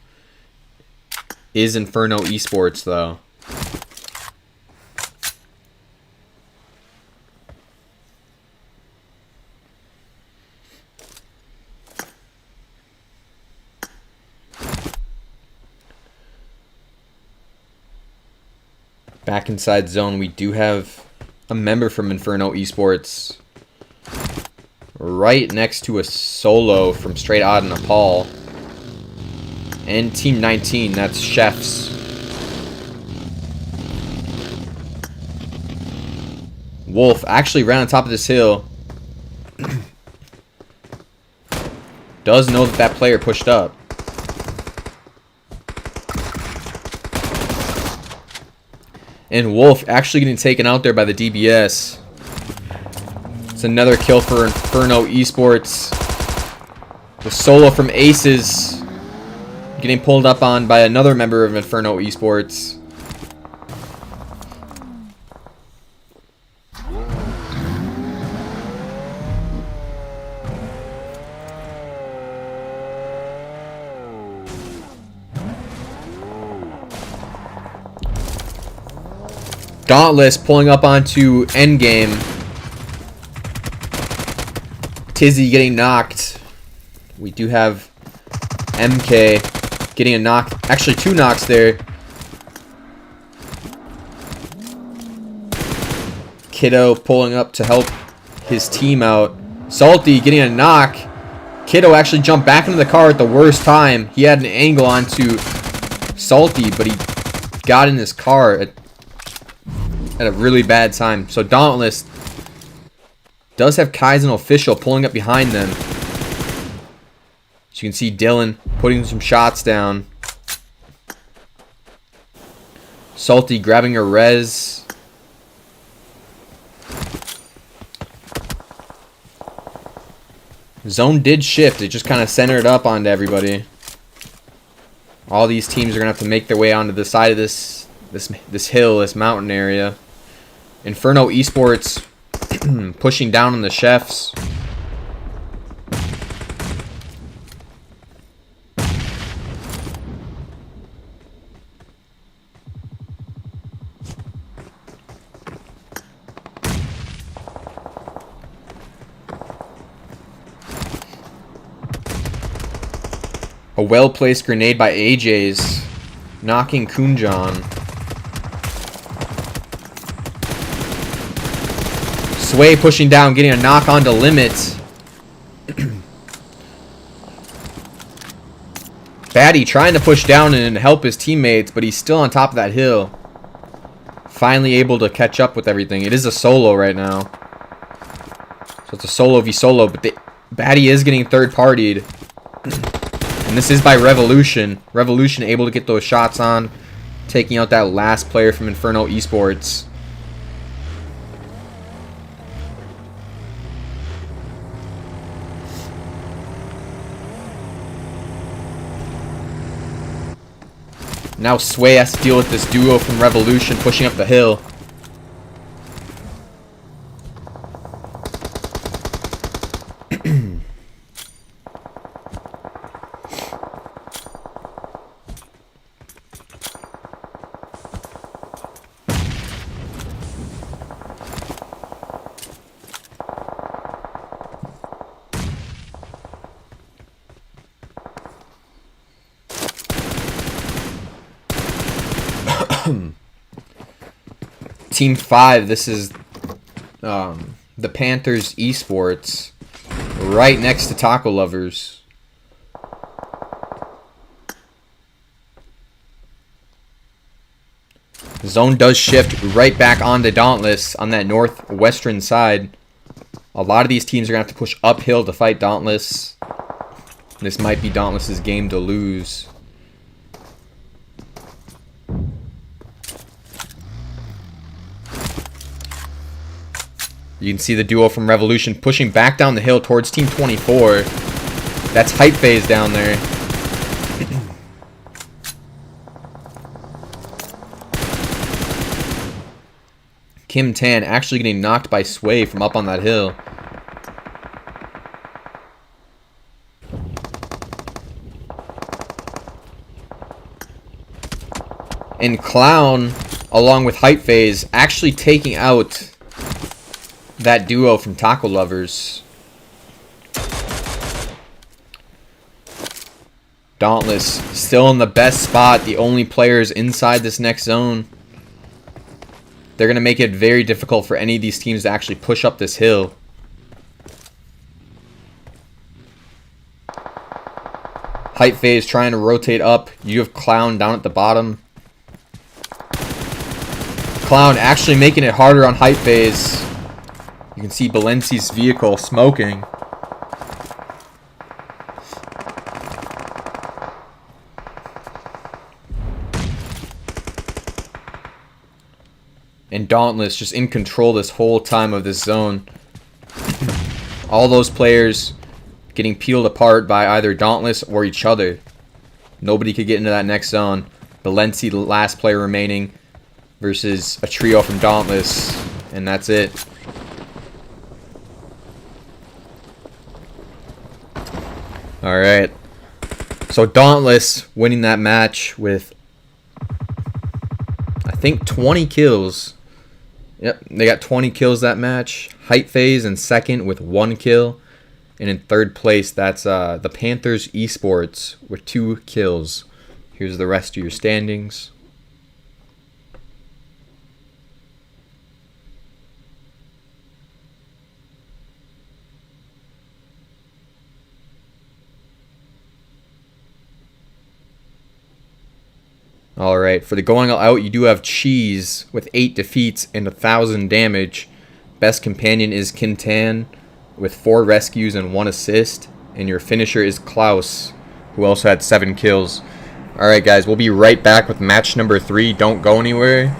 is Inferno Esports, though. Back inside zone, we do have a member from Inferno Esports right next to a solo from Straight Odd Nepal. And Team 19, that's Chefs. Wolf actually ran on top of this hill. Does know that that player pushed up. And Wolf actually getting taken out there by the DBS. It's another kill for Inferno Esports. The solo from Aces getting pulled up on by another member of Inferno Esports. Dauntless pulling up onto endgame. Tizzy getting knocked. We do have MK getting a knock. Actually, 2 knocks there. Kiddo pulling up to help his team out. Salty getting a knock. Kiddo actually jumped back into the car at the worst time. He had an angle onto Salty, but he got in his car at a really bad time. So Dauntless does have Kaizen Official pulling up behind them. As you can see Dylan putting some shots down. Salty grabbing a res. Zone did shift. It just kind of centered up onto everybody. All these teams are going to have to make their way onto the side of this hill, this mountain area. Inferno Esports pushing down on the Chefs. A well-placed grenade by AJ's knocking Kunjan. Sway pushing down, getting a knock onto Limit. Batty trying to push down and help his teammates, but he's still on top of that hill. Finally able to catch up with everything. It is a solo right now. So it's a solo v solo, but Batty is getting third-partied. And this is by Revolution. Revolution able to get those shots on, taking out that last player from Inferno Esports. Now Sway has to deal with this duo from Revolution pushing up the hill. Team 5, this is the Panthers Esports, right next to Taco Lovers. Zone does shift right back onto Dauntless on that northwestern side. A lot of these teams are going to have to push uphill to fight Dauntless. This might be Dauntless's game to lose. You can see the duo from Revolution pushing back down the hill towards Team 24. That's Hype Phase down there. Kim Tan actually getting knocked by Sway from up on that hill. And Clown, along with Hype Phase, actually taking out that duo from Taco Lovers. Dauntless still in the best spot, the only players inside this next zone. They're going to make it very difficult for any of these teams to actually push up this hill. Hype Phase trying to rotate up. You have Clown down at the bottom. Clown actually making it harder on Hype Phase. You can see Balenci's vehicle smoking. And Dauntless just in control this whole time of this zone. All those players getting peeled apart by either Dauntless or each other. Nobody could get into that next zone. Balenci, the last player remaining, versus a trio from Dauntless. And that's it. Alright. So Dauntless winning that match with, I think, 20 kills. Yep, they got 20 kills that match. Hype Phase in second with 1 kill. And in third place, that's the Panthers Esports with 2 kills. Here's the rest of your standings. Alright, for the going all out, you do have Cheese with 8 defeats and 1,000 damage. Best companion is Kintan with 4 rescues and 1 assist. And your finisher is Klaus, who also had 7 kills. Alright guys, we'll be right back with match number 3. Don't go anywhere.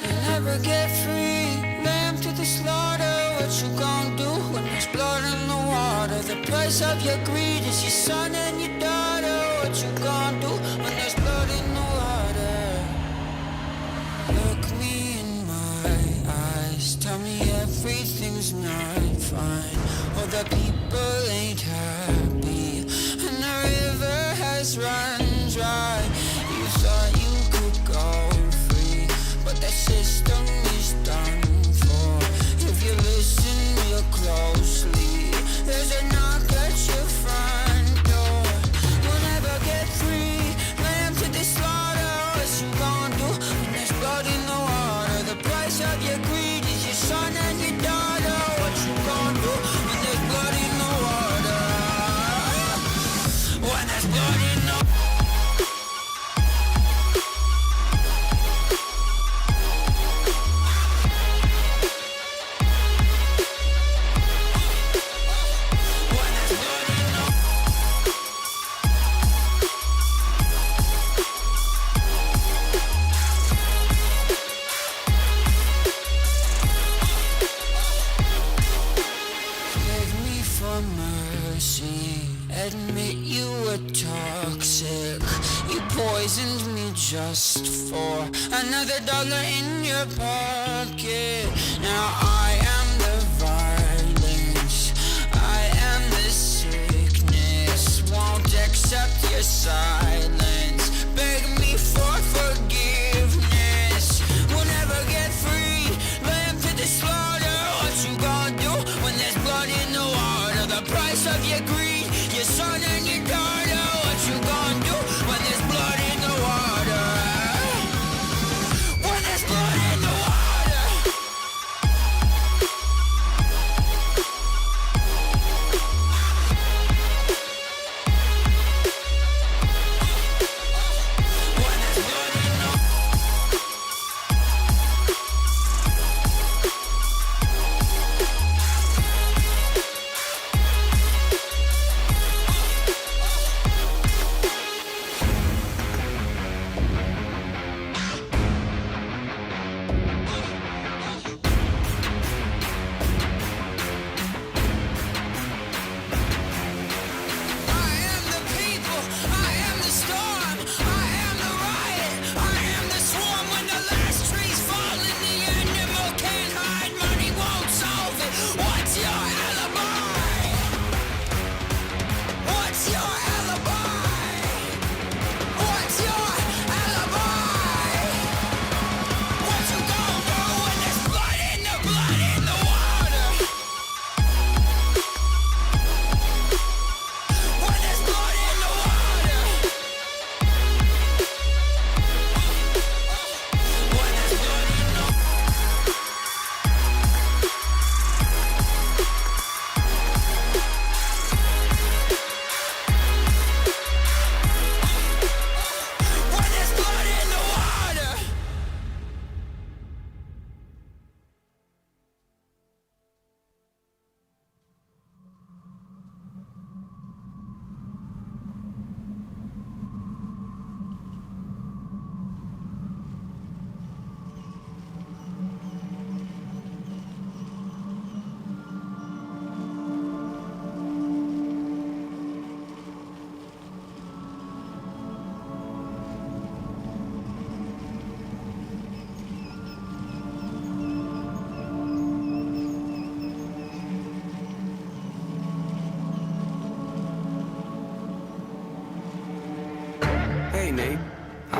You'll never get free, lamb to the slaughter. What you gon' do when there's blood in the water? The price of your greed is your son and your daughter. What you gon' do when there's blood in the water? Look me in my eyes, tell me everything's not fine. All the people ain't happy, and the river has run dry. You thought you could go free, but that system is done for. If you listen real closely, there's a knock at your front door. You'll never get free, lamb to the slaughter. What you gon' do when there's blood in the water? The price of your greed is your son and your daughter. What you gon' do when there's blood in the water? When there's blood in the water. Beg me for mercy, admit you were toxic. You poisoned me just for another dollar in your pocket. Now I am the violence, I am the sickness. Won't accept your silence, beg me for forgiveness. We'll never get free, lamb to the slaughter. What you gonna do when there's blood in the water? The price of your greed, your son and your daughter. What you gonna do when there's blood in the water? When there's blood in the water.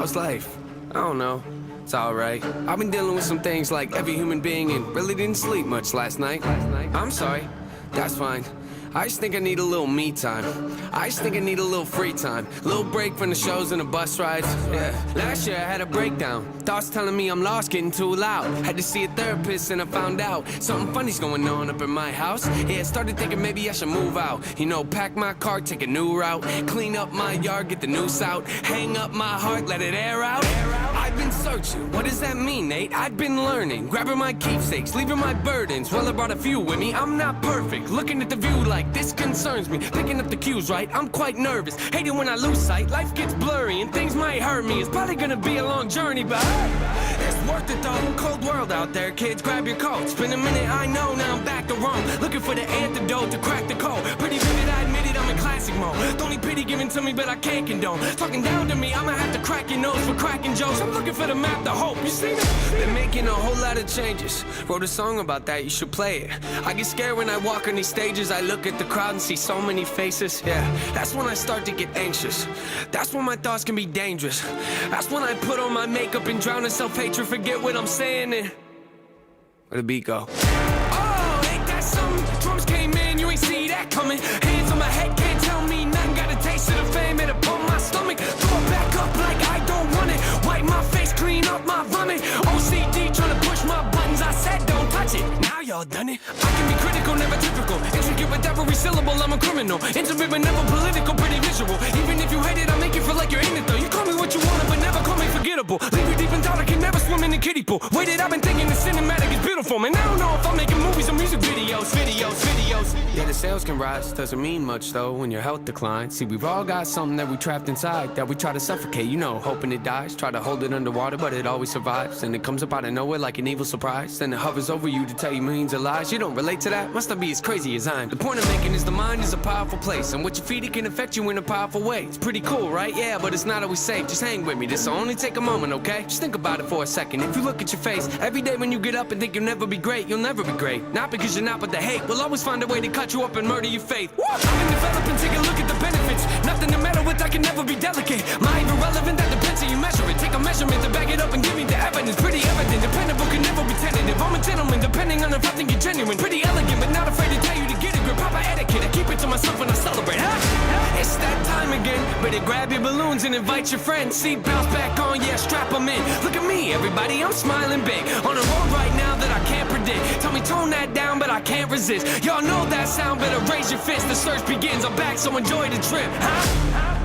How's life? I don't know. It's alright. I've been dealing with some things like every human being and really didn't sleep much last night. I'm sorry. That's fine. I just think I need a little me time. I just think I need a little free time. Little break from the shows and the bus rides. Yeah. Last year I had a breakdown. Thoughts telling me I'm lost, getting too loud. Had to see a therapist and I found out something funny's going on up in my house. Yeah, started thinking maybe I should move out. You know, pack my car, take a new route. Clean up my yard, get the noose out. Hang up my heart, let it air out. I've been searching, what does that mean, Nate? I've been learning, grabbing my keepsakes, leaving my burdens. Well, I brought a few with me, I'm not perfect. Looking at the view like this concerns me. Picking up the cues right, I'm quite nervous. Hate it when I lose sight, life gets blurry and things might hurt me. It's probably gonna be a long journey, but it's worth it though. Cold world out there, kids, grab your coats. Been a minute, I know, now I'm back to Rome. Looking for the antidote to crack the code. Pretty vivid, I admit it, I'm in classic mode. Don't need pity given to me, but I can't condone. Talking down to me, I'ma have to crack your nose for cracking jokes. I'm looking for the map to hope, you see me? Been making a whole lot of changes. Wrote a song about that, you should play it. I get scared when I walk on these stages. I look at the crowd and see so many faces. Yeah, that's when I start to get anxious. That's when my thoughts can be dangerous. That's when I put on my makeup and drown in self-hatred. Forget what I'm saying and where the beat go? Oh, ain't that something? Drums came in, you ain't see that coming. Hands on my head, can't tell me nothing. Got a taste of the fame, it'll pump my stomach. Throw it back up like I don't want it. Wipe my face, clean up my vomit. OCD trying to push my buttons. I said don't touch it. Now y'all done it. I can be critical, never typical. Intricate with every syllable, I'm a criminal. Intimate but never political, pretty visual. Even if you hate it, I make you feel like you're in it though. You call me what you want, but never call me forgettable. Leave you deep in thought, I can never swim in a kiddie pool. Waited, I've been thinking the cinematic is beautiful, man. I don't know if I'm making movies or music videos. Yeah, the sales can rise, doesn't mean much though when your health declines. See, we've all got something that we trapped inside that we try to suffocate, you know, hoping it dies. Try to hold it underwater, but it always survives. And it comes up out of nowhere like an evil surprise. Then it hovers over you to tell you millions of lies. You don't relate to that? Must not be as crazy as I'm. The point I'm making is the mind is a powerful place, and what you feed it can affect you in a powerful way. It's pretty cool, right? Yeah, but it's not always safe. Just hang with me, this'll only take a moment, okay? Just think about it for a second. If you look at your face every day when you get up and think you'll never be great, you'll never be great. Not because you're not, but the hate will always find a way to cut you up and murder your faith. I've been developing, take a look at the benefits. Nothing to meddle with, I can never be delicate. Mind irrelevant, that depends how you measure it. Take a measurement to back it up and give me the evidence. Pretty evident, dependable, can never be tentative. I'm a gentleman, depending on if I think you're genuine. Pretty elegant, but not afraid to tell you to get a grip. Proper etiquette, I keep it to myself when I celebrate. It's that time again. Better grab your balloons and invite your friends. See, bounce back on, yeah, strap them in. Look at me, everybody, I'm smiling big. On a road right now that I can't predict. Tell me tone that down, but I can't resist. Y'all know that sound, better raise your fist. The search begins, I'm back, so enjoy the trip, huh?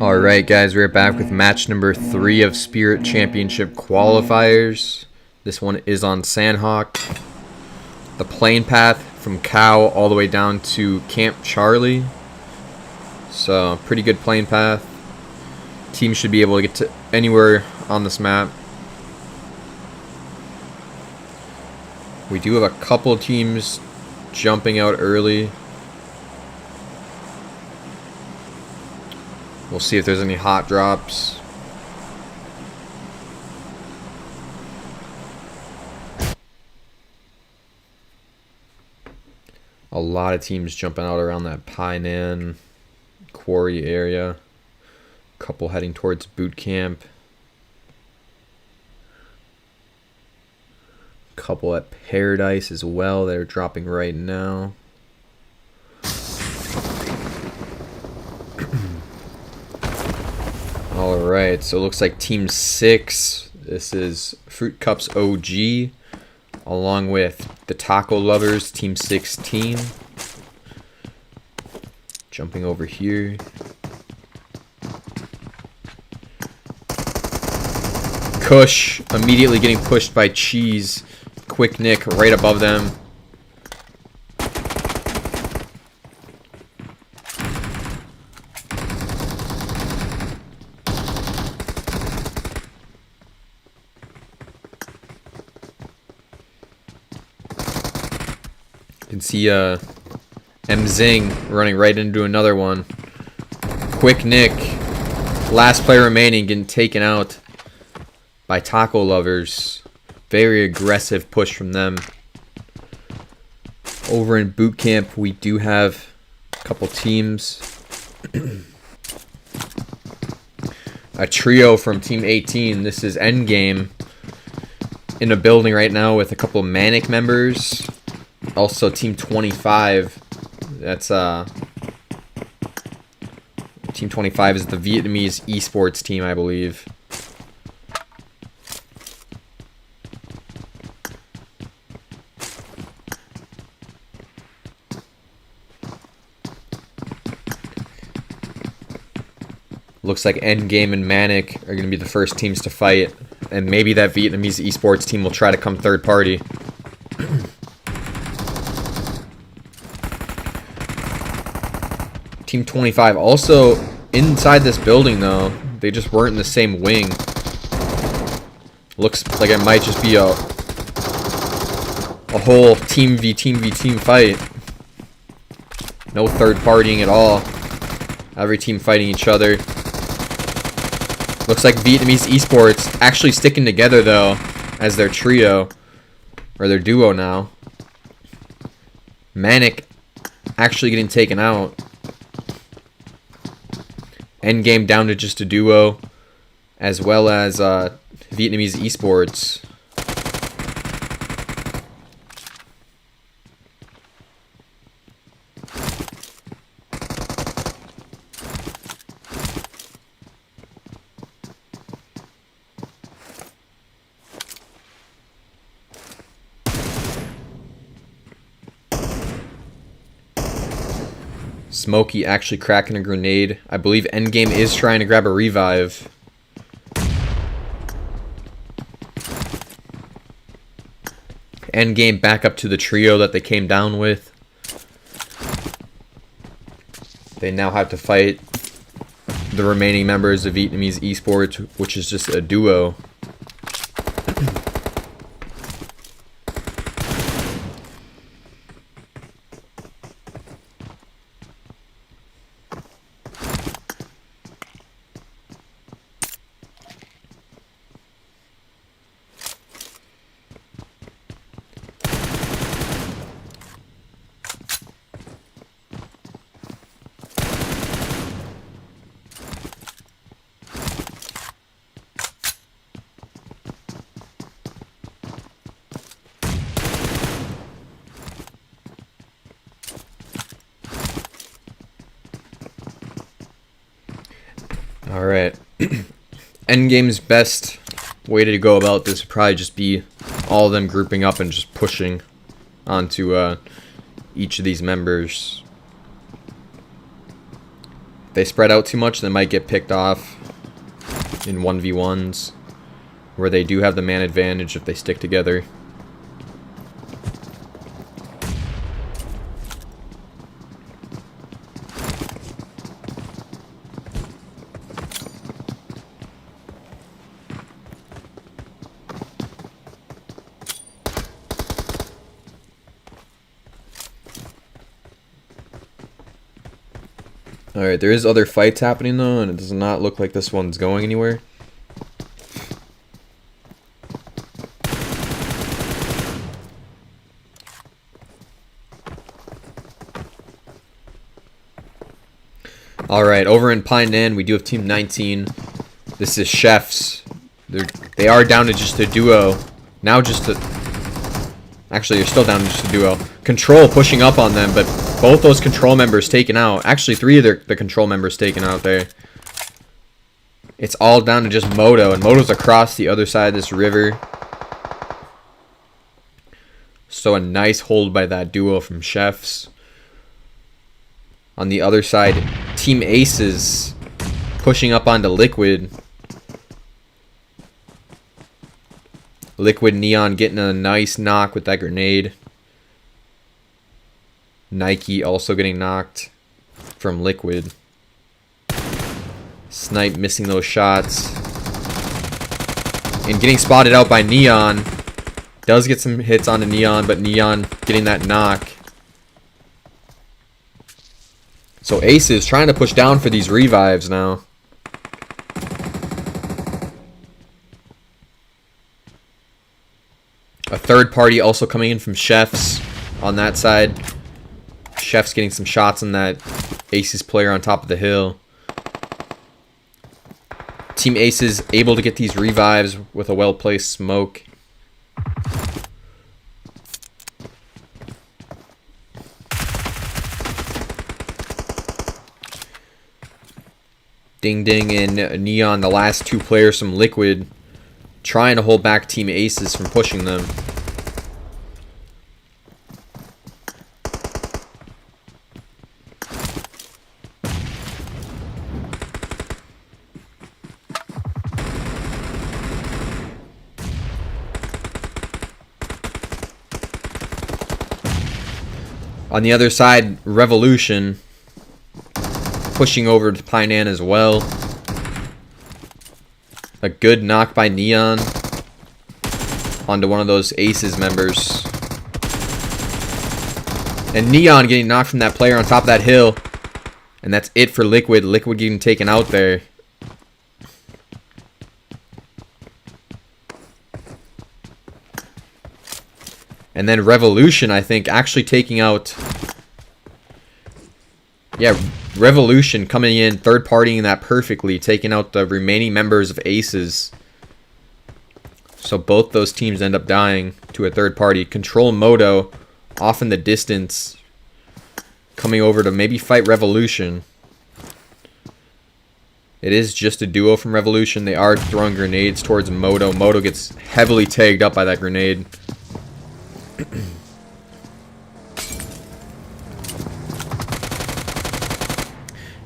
Alright guys, we're back with match number 3 of Spirit Championship Qualifiers. This one is on Sandhawk. The plane path from Cow all the way down to Camp Charlie. So, pretty good plane path. Team should be able to get to anywhere on this map. We do have a couple teams jumping out early. We'll see if there's any hot drops. A lot of teams jumping out around that Painan quarry area. Couple heading towards boot camp. Couple at Paradise as well. They're dropping right now. Alright, so it looks like Team 6. This is Fruit Cups OG. Along with the Taco Lovers, Team 16. Jumping over here. Kush immediately getting pushed by Cheese. Quick Nick right above them. You can see M Zing running right into another one. Quick Nick, last player remaining, getting taken out by Taco Lovers. Very aggressive push from them. Over in boot camp, we do have a couple teams. A trio from Team 18. This is Endgame in a building right now with a couple of Manic members. Also Team 25. That's Team 25 is the Vietnamese esports team, I believe. Looks like Endgame and Manic are going to be the first teams to fight. And maybe that Vietnamese esports team will try to come third party. Team 25 also inside this building though. They just weren't in the same wing. Looks like it might just be a whole team v team v team fight. No third partying at all. Every team fighting each other. Looks like Vietnamese esports actually sticking together though as their trio or their duo now. Manic actually getting taken out. Endgame down to just a duo, as well as Vietnamese esports. Smokey actually cracking a grenade. I believe Endgame is trying to grab a revive. Endgame back up to the trio that they came down with. They now have to fight the remaining members of Vietnamese esports, which is just a duo. Alright. Endgame's best way to go about this would probably just be all of them grouping up and just pushing onto each of these members. they spread out too much, they might get picked off in 1v1s, where they do have the man advantage if they stick together. Alright, there is other fights happening though, and it does not look like this one's going anywhere. Alright, over in Painan, we do have Team 19. This is Chefs. They are down to just a duo. Now just a... Actually, they're still down to just a duo. Control pushing up on them, but both those Control members taken out. Actually, 3 of the Control members taken out there. It's all down to just Moto, and Moto's across the other side of this river. So a nice hold by that duo from Chefs. On the other side, Team Aces pushing up onto Liquid. Liquid Neon getting a nice knock with that grenade. Nike also getting knocked from Liquid. Snipe missing those shots. And getting spotted out by Neon. Does get some hits onto Neon, but Neon getting that knock. So Aces trying to push down for these revives now. A third party also coming in from Chefs on that side. Chefs getting some shots on that Aces player on top of the hill. Team Aces able to get these revives with a well-placed smoke. Ding Ding and Neon, the last 2 players from Liquid, trying to hold back Team Aces from pushing them. On the other side, Revolution pushing over to Painan as well. A good knock by Neon onto one of those Aces members. And Neon getting knocked from that player on top of that hill. And that's it for Liquid. Liquid getting taken out there. And then Revolution, I think, actually taking out... Yeah, Revolution coming in, third partying that perfectly, taking out the remaining members of Aces. So both those teams end up dying to a third party. Control Moto off in the distance, coming over to maybe fight Revolution. It is just a duo from Revolution. They are throwing grenades towards Moto. Moto gets heavily tagged up by that grenade.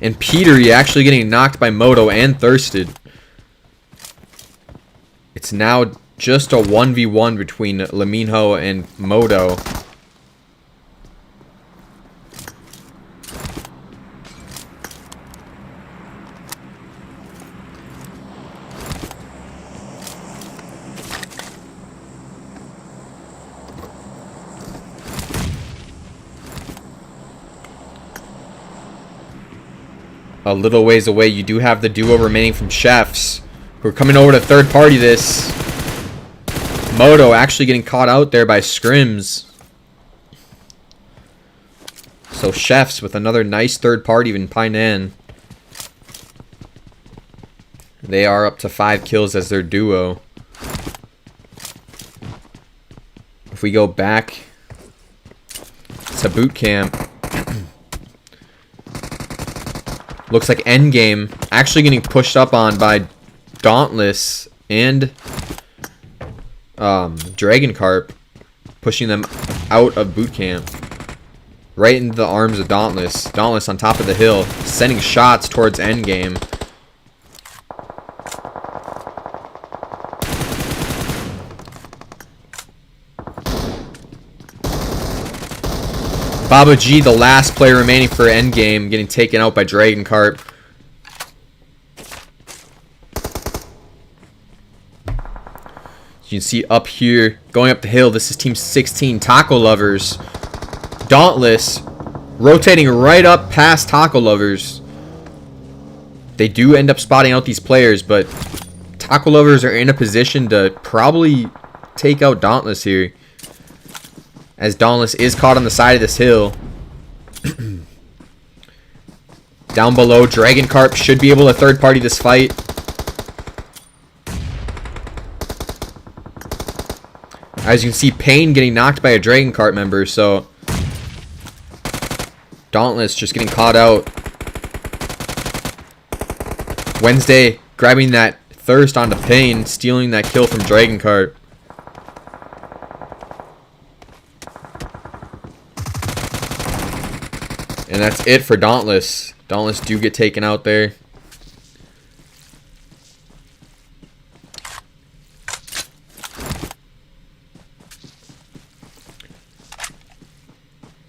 And Petery actually getting knocked by Moto and thirsted. It's now just a 1v1 between Laminho and Moto. A little ways away, you do have the duo remaining from Chefs, who are coming over to third party this. Moto actually getting caught out there by Scrims. So Chefs with another nice third party in Painan. They are up to 5 kills as their duo. If we go back to boot camp, looks like Endgame actually getting pushed up on by Dauntless and Dragon Carp, pushing them out of boot camp. right into the arms of Dauntless. Dauntless on top of the hill, sending shots towards endgame. Baba G, the last player remaining for endgame, getting taken out by Dragon Carp. You can see up here, going up the hill, this is Team 16, Taco Lovers. Dauntless, rotating right up past Taco Lovers. They do end up spotting out these players, but Taco Lovers are in a position to probably take out Dauntless here, as Dauntless is caught on the side of this hill. Down below, Dragon Carp should be able to third party this fight. As you can see, Pain getting knocked by a Dragon Carp member, so Dauntless just getting caught out. Wednesday grabbing that thirst onto Pain, stealing that kill from Dragon Carp. And that's it for Dauntless. Dauntless do get taken out there.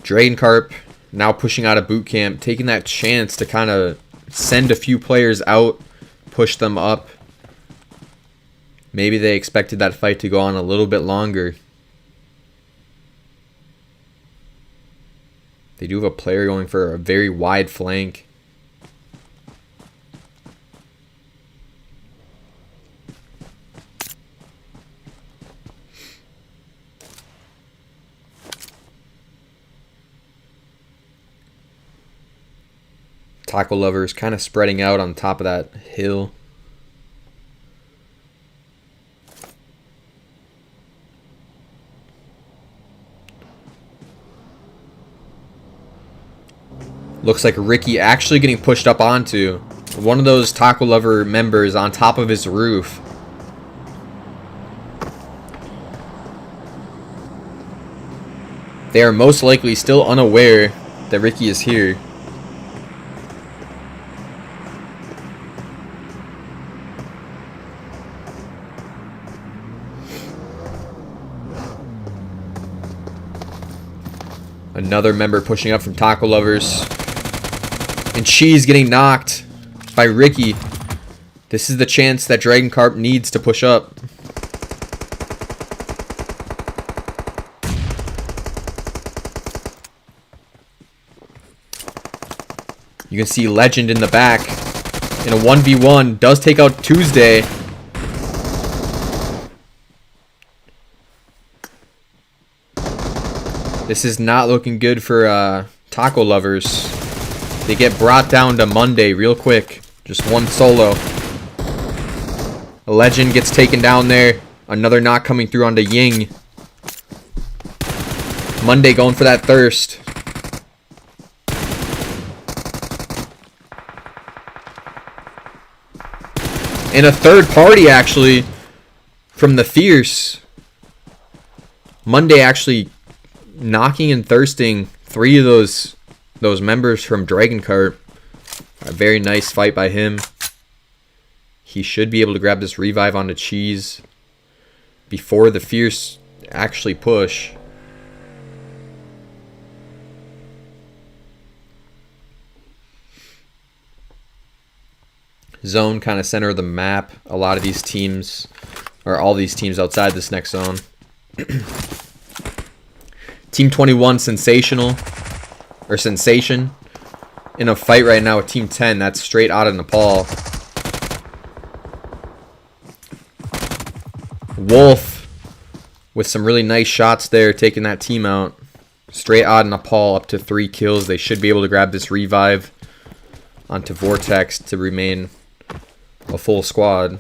Dragon Carp now pushing out of boot camp, taking that chance to kind of send a few players out, push them up. Maybe they expected that fight to go on a little bit longer. They do have a player going for a very wide flank. Taco Lovers kind of spreading out on top of that hill. Looks like Ricky actually getting pushed up onto one of those Taco Lover members on top of his roof. They are most likely still unaware that Ricky is here. Another member pushing up from Taco Lovers. And Cheese getting knocked by Ricky. This is the chance that Dragon Carp needs to push up. You can see Legend in the back. In a 1v1. Does take out Tuesday. This is not looking good for Taco Lovers. They get brought down to Monday real quick. Just one solo. A Legend gets taken down there. Another knock coming through onto Ying. Monday going for that thirst. And a third party actually from the Fierce. Monday actually knocking and thirsting 3 of those members from Dragon Carp. A very nice fight by him. He should be able to grab this revive onto Cheese before the Fierce actually push. Zone kind of center of the map. A lot of these teams, or all these teams outside this next zone. Team 21 Sensational, or Sensation, in a fight right now with Team 10. That's straight out of Nepal. Wolf with some really nice shots there, taking that team out. Straight out of Nepal, up to 3 kills. They should be able to grab this revive onto Vortex to remain a full squad.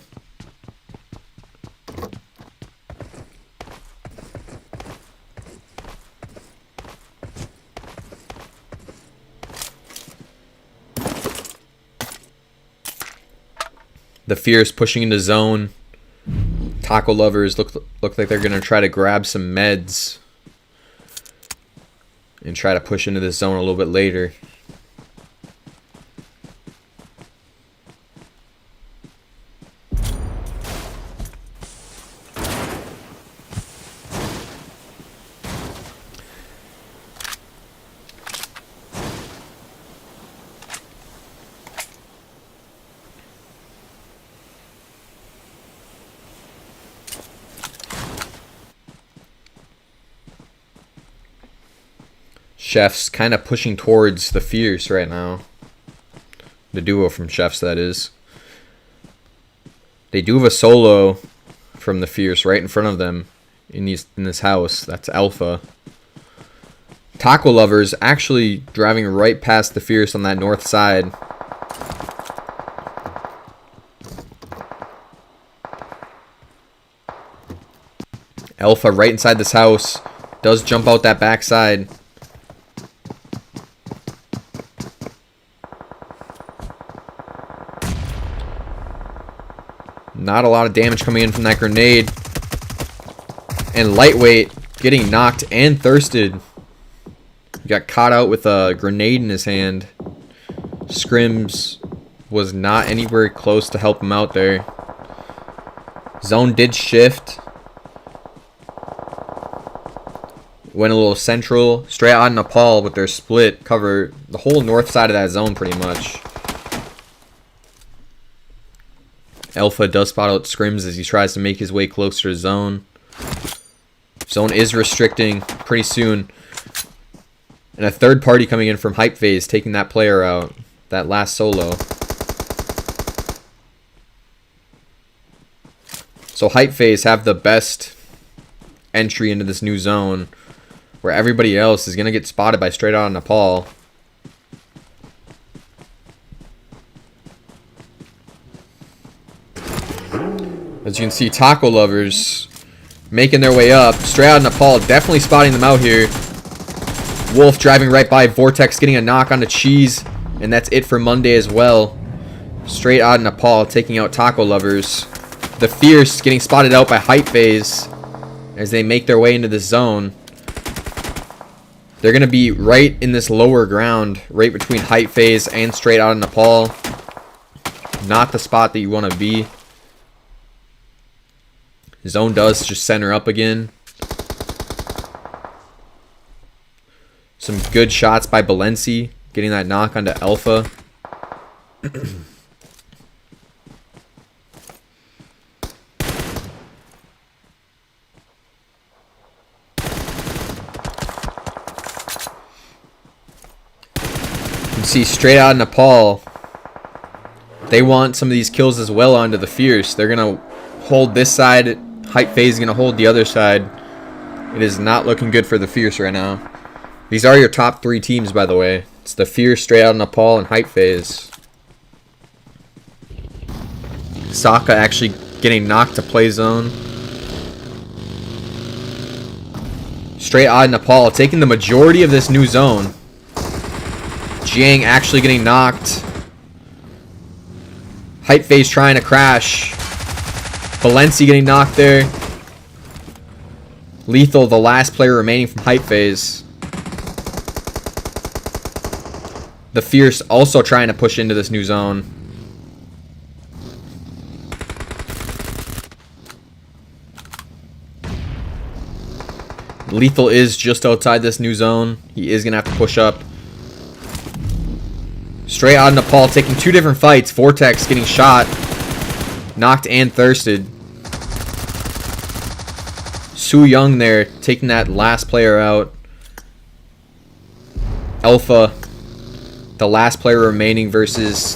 The Fierce pushing into zone. Taco Lovers look like they're going to try to grab some meds. and try to push into this zone a little bit later. Chef's kind of pushing towards the Fierce right now. The duo from Chef's, that is. They do have a solo from the Fierce right in front of them in this house. That's Alpha. Taco Lovers actually driving right past the Fierce on that north side. Alpha right inside this house. Does jump out that backside. Not a lot of damage coming in from that grenade. And Lightweight getting knocked and thirsted. He got caught out with a grenade in his hand. Scrims was not anywhere close to help him out there. Zone did shift. Went a little central. Straight out of Nepal with their split. Cover the whole north side of that zone pretty much. Alpha does spot out Scrims as he tries to make his way closer to zone. Zone is restricting pretty soon. And a third party coming in from Hype Phase, taking that player out. That last solo. So Hype Phase have the best entry into this new zone, where everybody else is going to get spotted by Straight Outta Nepal. As you can see, Taco Lovers making their way up. Straight Outta Nepal definitely spotting them out here. Wolf driving right by. Vortex getting a knock onto Cheese. And that's it for Monday as well. Straight Outta Nepal taking out Taco Lovers. The Fierce getting spotted out by Hype Phase as they make their way into this zone. They're going to be right in this lower ground, right between Hype Phase and Straight Outta Nepal. Not the spot that you want to be. Zone does just center up again. Some good shots by Balenci, getting that knock onto Alpha. You can see Straight Outta Nepal. They want some of these kills as well onto the Fierce. They're going to hold this side. Hype Phase is going to hold the other side. It is not looking good for the Fierce right now. These are your top 3 teams, by the way. It's the Fierce, Straight Outta Nepal, and Hype Phase. Sokka actually getting knocked to play zone. Straight Outta Nepal taking the majority of this new zone. Jiang actually getting knocked. Hype Phase trying to crash. Balenci getting knocked there. Lethal, the last player remaining from Hype Phase. The Fierce also trying to push into this new zone. Lethal is just outside this new zone. He is going to have to push up. Straight Outta Nepal taking 2 different fights. Vortex getting shot. Knocked and thirsted. Su Young there taking that last player out. Alpha, the last player remaining versus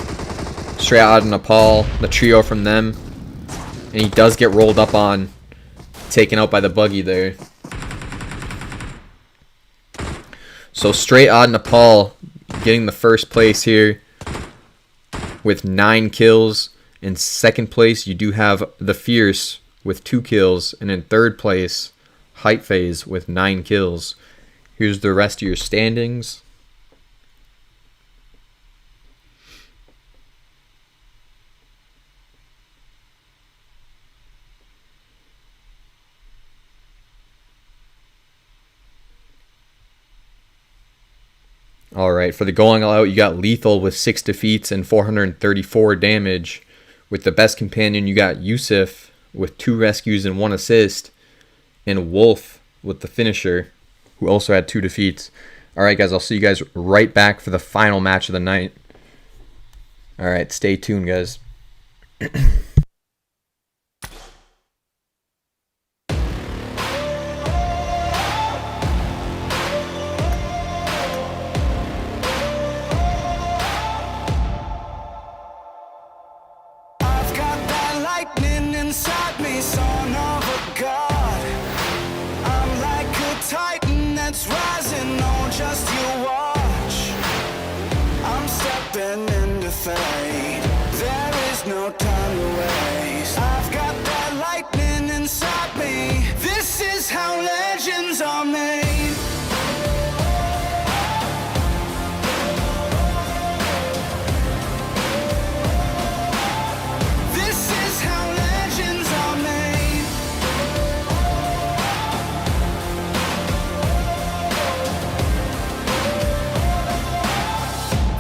Straight Outta Nepal, the trio from them. And he does get rolled up on, taken out by the buggy there. So Straight Outta Nepal getting the first place here with 9 kills. In second place, you do have the Fierce with 2 kills. And in third place, Hype Phase with 9 kills. Here's the rest of your standings. Alright, for the going all out, you got Lethal with 6 defeats and 434 damage. With the best companion, you got Yusuf with 2 rescues and 1 assist. And Wolf with the finisher, who also had 2 defeats. Alright guys, I'll see you guys right back for the final match of the night. Alright, stay tuned guys. I've got that lightning inside me, son of a god. I'm like a titan that's rising, oh, just you watch. I'm stepping into fate, there is no time to waste. I've got that lightning inside me, this is how legends are made. This is how legends are made.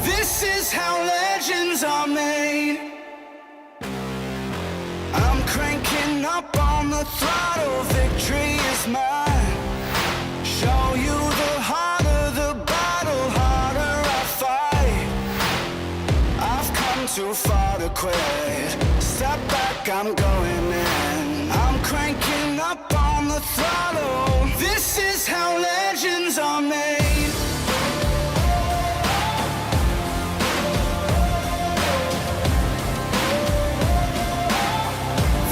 This is how legends are made. I'm cranking up on the throttle, victory is mine. Show you the harder the battle, harder I fight. I've come too far to quit. Step back, I'm going in. I'm cranking up on the throttle. This is how legends are made.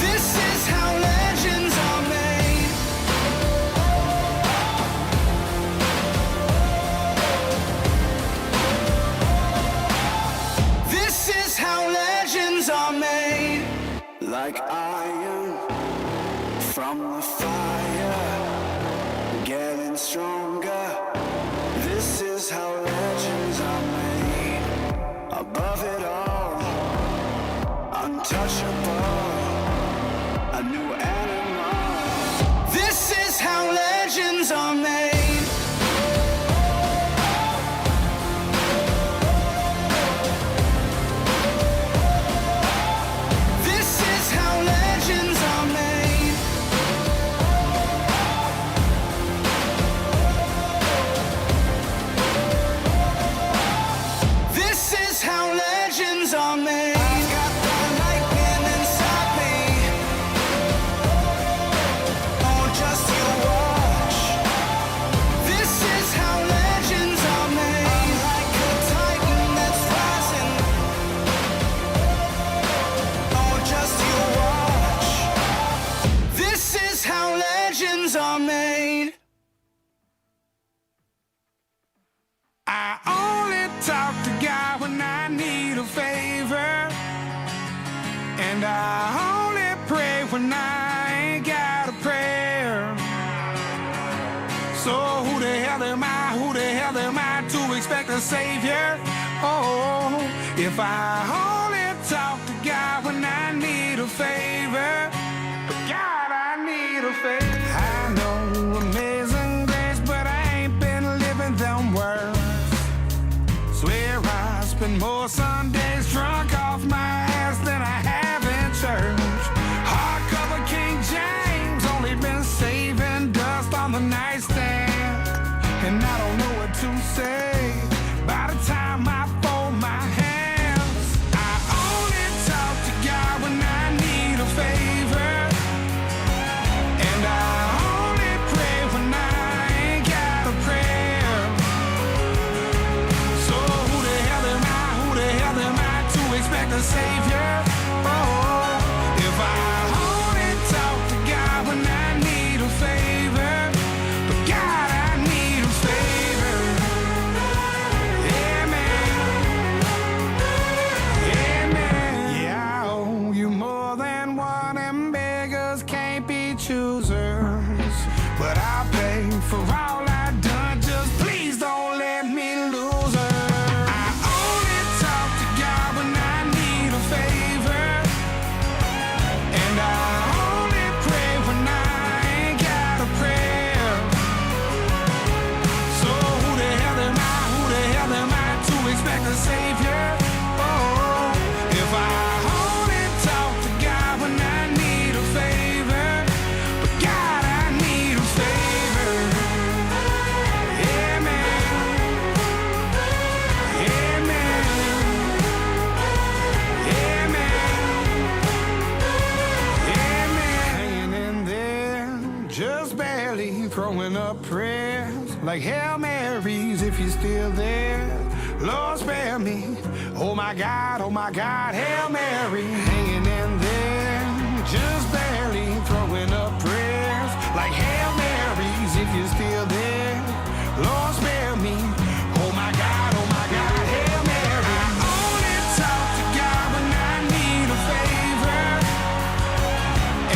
This is how legends are made. This is how legends are made. Like iron from the fire, getting stronger. This is how legends are made. Above it all, untouchable, a new animal. This is how legends are made. This is how legends are made. This is how legends are made. I've got that lightning inside me. Oh, just you watch. This is how legends are made. I'm like a titan that's rising. Oh, just you watch. This is how legends are made. I only talk to God when I need a favor, and I only pray when I ain't got a prayer. So who the hell am I? Who the hell am I to expect a savior? Oh, if I only talk to God when I need a favor, God, I need a favor. I know amazing grace, but I ain't been living them words. Swear I spend more Sundays drunk off my ass than I have in church. Hardcover King James, only been saving dust on the nightstand, and I don't know what to say by the time I fold my hands. I only talk to God when I need a favor, and I only pray when I ain't got a prayer. So who the hell am I? Who the hell am I to expect a savior? Oh, if I only talk to God when I need a favor, but God, I need a favor. Yeah, man. Yeah, man. Yeah, I owe you more than one, and beggars can't be choosers. But I'll pay for all I done, just please don't let me lose her. I only talk to God when I need a favor, and I only pray when I ain't got a prayer. So who the hell am I? Who the hell am throwing up prayers like Hail Marys if you're still there. Lord spare me. Oh my God, Hail Mary. Hanging in there, just barely throwing up prayers like Hail Marys if you're still there. Lord spare me. Oh my God, Hail Mary. I only talk to God when I need a favor,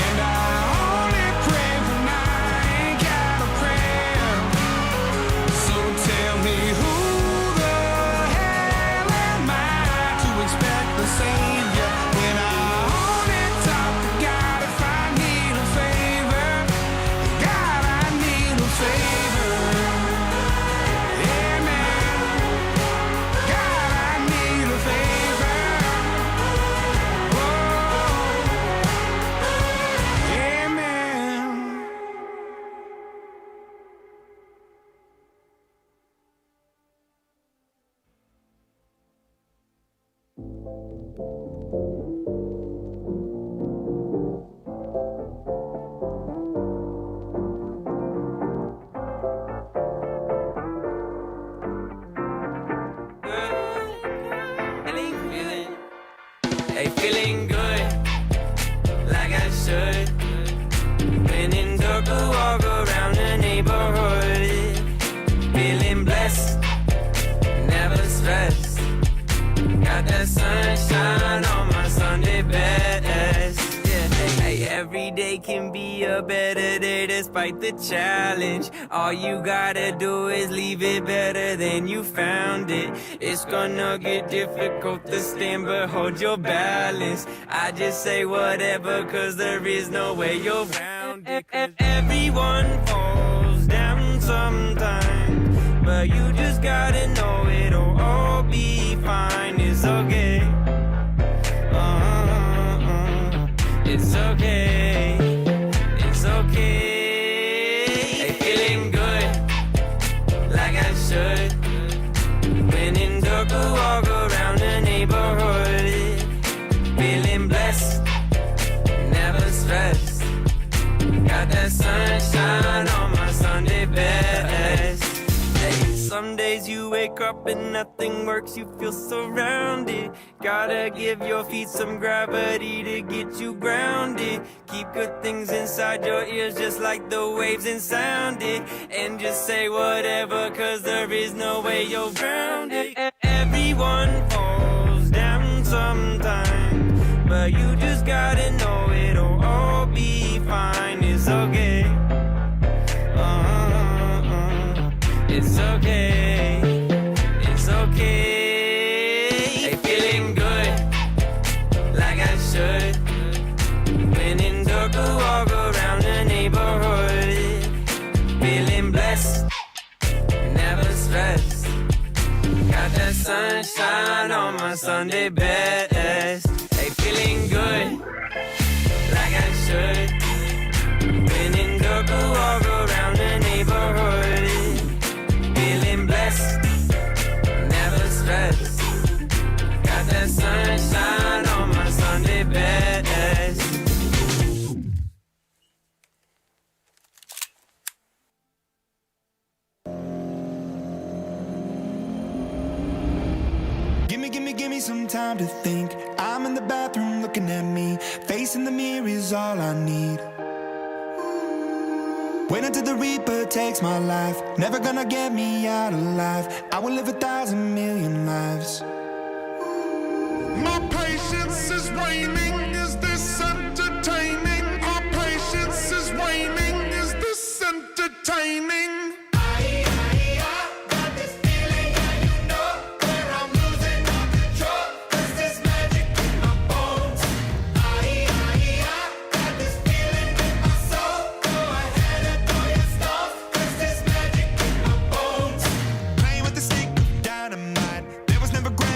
and I only pray when I ain't got a prayer. So tell me who the hell am I to expect the Savior when I only talk to God if I need a favor? God, I need a favor. Amen. God, I need a favor. Whoa. Amen. Hey, feeling good, like I should. When in dark, I walk around the neighborhood. Feeling blessed, never stressed. Got that sunshine on my Sunday best. Yeah, hey, every day can be a better day despite the challenge. All you gotta do is leave it better than you found it. It's gonna get difficult to stand, but hold your balance. I just say whatever, cause there is no way you're around it. Everyone falls down sometimes, but you just gotta know it'll all be fine. It's okay. It's okay. It's okay. Hey, feeling good, like I should. When in dark, I walk around the neighborhood. Feeling blessed, never stressed. Got that sunshine on my Sunday best. Hey, some days you wake up and nothing works, you feel surrounded. Gotta give your feet some gravity to get you grounded. Keep good things inside your ears just like the waves and sound it. And just say whatever, cause there is no way you're grounded. Everyone falls down sometimes, but you just gotta know it'll all be fine. It's okay. It's okay. It's okay. Hey, feeling good, like I should. When in dark, I walk around the neighborhood. Feeling blessed, never stressed. Got that sunshine on my Sunday best. Hey, feeling good, like I should. When in dark, I walk around the neighborhood. Feeling blessed, never stressed. Got that sunshine on my Sunday best. Give me some time to think. I'm in the bathroom looking at me. Facing the mirror is all I need. Wait until the Reaper takes my life. Never gonna get me out alive. I will live 1,000 million lives. My patience is waning. Is this entertaining? Our patience is waning. Is this entertaining? Playing with the stick of dynamite. There was never gravity.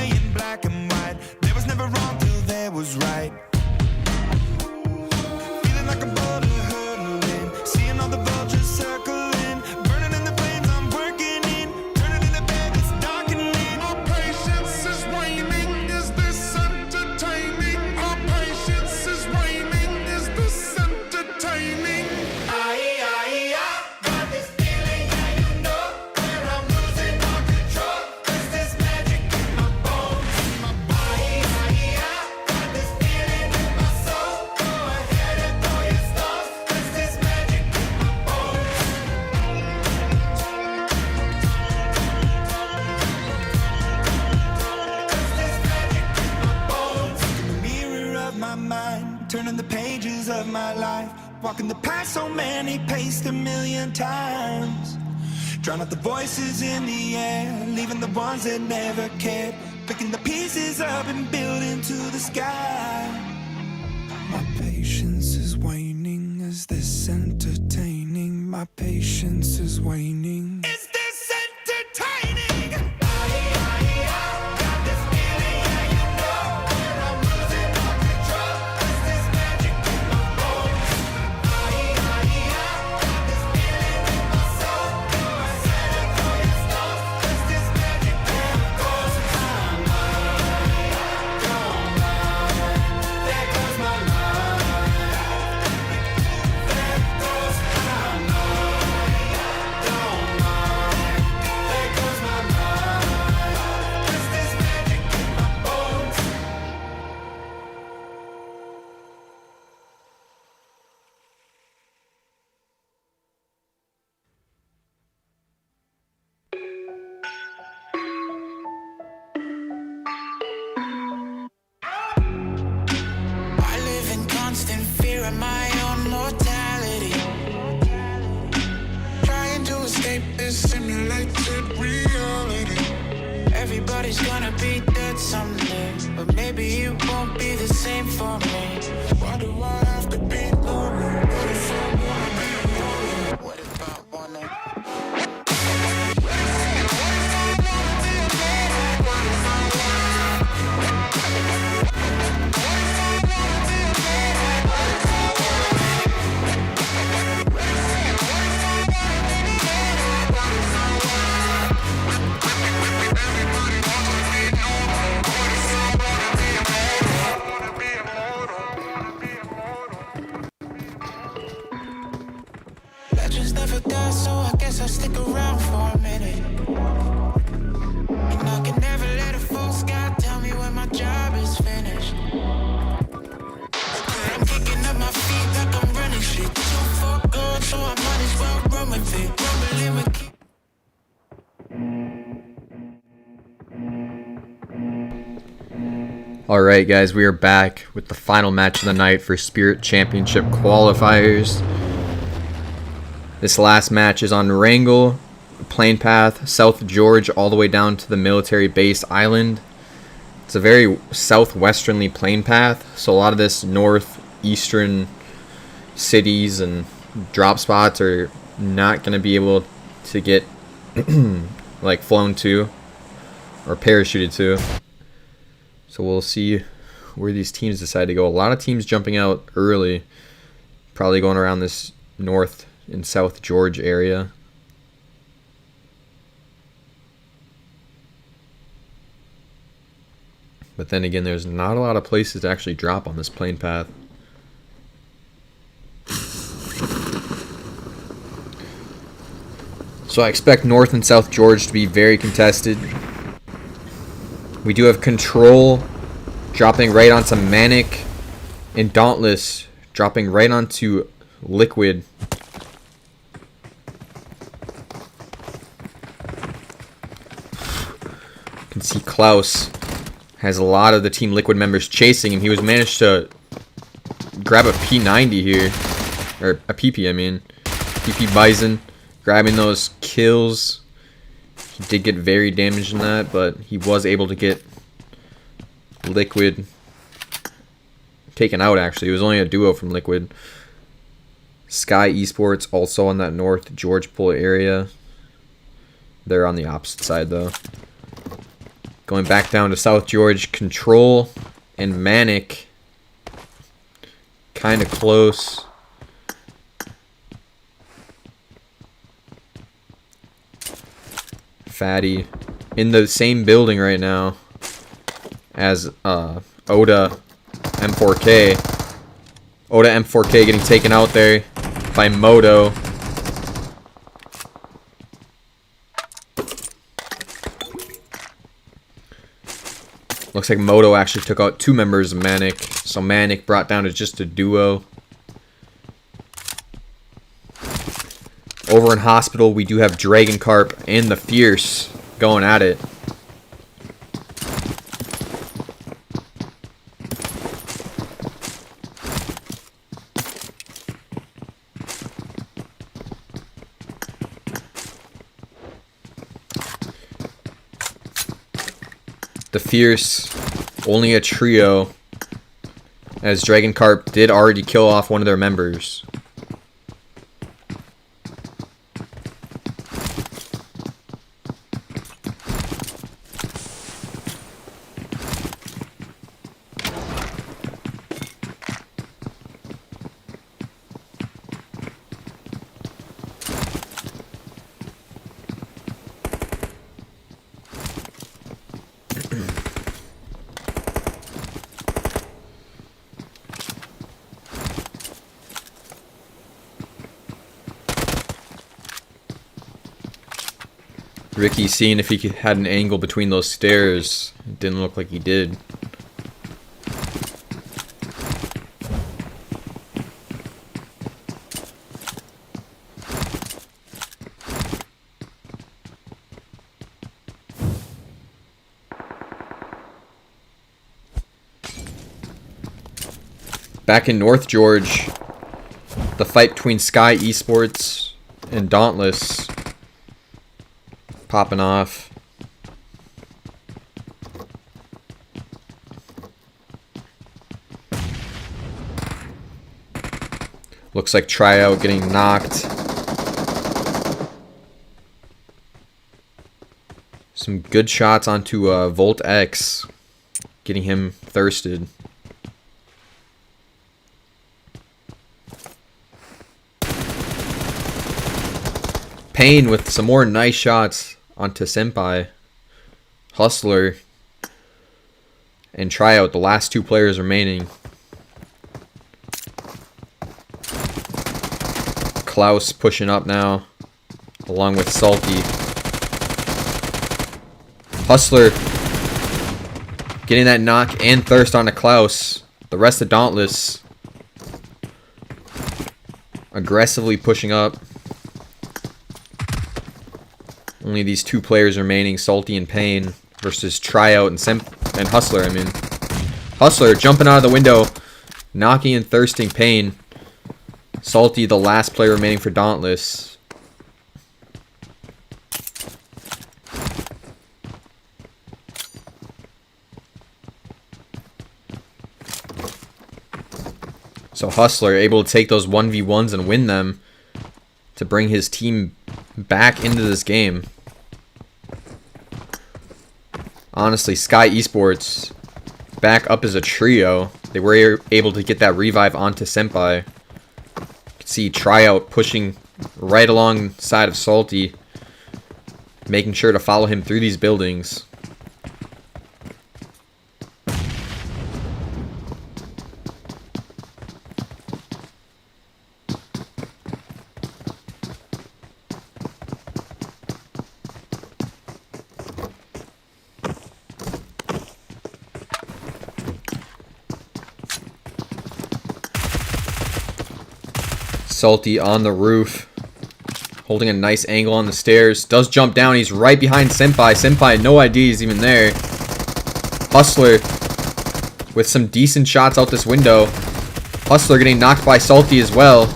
Walking the path so many paced a million times. Drown out the voices in the air, leaving the ones that never cared. Picking the pieces up and building to the sky. My patience is waning. Is this entertaining? My patience is waning. Is this entertaining? I live in constant fear of my own mortality. Trying to escape this simulated reality. Everybody's gonna be dead someday, but maybe it won't be the same for me. Why do I have to be lonely? What if I wanna be alone? What if I wanna? Legends never die, so I guess I'll stick around for a minute. And I can never let a full sky tell me when my job is finished. I'm kicking up my feet like I'm running shit. Too far gone, so I might as well run with it. Rumbling with keep. Alright guys, we are back with the final match of the night for Spirit Championship qualifiers. This last match is on Wrangell, Plain Path, South George, all the way down to the military base island. It's a very southwesternly plain path, so a lot of this northeastern cities and drop spots are not going to be able to get like flown to or parachuted to. So we'll see where these teams decide to go. A lot of teams jumping out early, probably going around this north and South George area. But then again, there's not a lot of places to actually drop on this plain path. So I expect North and South George to be very contested. We do have Control dropping right onto Manic, and Dauntless dropping right onto Liquid. You can see Klaus has a lot of the Team Liquid members chasing him. He was managed to grab a P90 here, or a PP, I mean. PP Bison grabbing those kills. He did get very damaged in that, but he was able to get Liquid taken out, actually. It was only a duo from Liquid. Sky Esports also on that North George Pool area. They're on the opposite side, though. Going back down to South George, Control and Manic. Kind of close. Fatty in the same building right now as Oda M4K. Oda M4K getting taken out there by Moto. Looks like Moto actually took out 2 members of Manic, so Manic brought down to just a duo. Over in Hospital, we do have Dragon Carp and the Fierce going at it. the Fierce, only a trio, as Dragon Carp did already kill off one of their members. Ricky seeing if he had an angle between those stairs. It didn't look like he did. Back in North George, the fight between Sky Esports and Dauntless popping off. Looks like Tryout getting knocked. Some good shots onto Volt X, getting him thirsted. Payne with some more nice shots onto Senpai. Hustler and Tryout, the last two players remaining. Klaus pushing up now, along with Salty. Hustler getting that knock and thirst onto Klaus. The rest of Dauntless aggressively pushing up. Only these two players remaining, Salty and Payne, versus Tryout and Hustler. Hustler jumping out of the window, knocking and thirsting Payne. Salty, the last player remaining for Dauntless. So Hustler able to take those 1v1s and win them to bring his team back into this game. Honestly, Sky Esports back up as a trio. They were able to get that revive onto Senpai. You can see Tryout pushing right alongside of Salty, making sure to follow him through these buildings. Salty on the roof, holding a nice angle on the stairs. Does jump down. He's right behind Senpai. Senpai, no idea he's even there. Hustler with some decent shots out this window. Hustler getting knocked by Salty as well.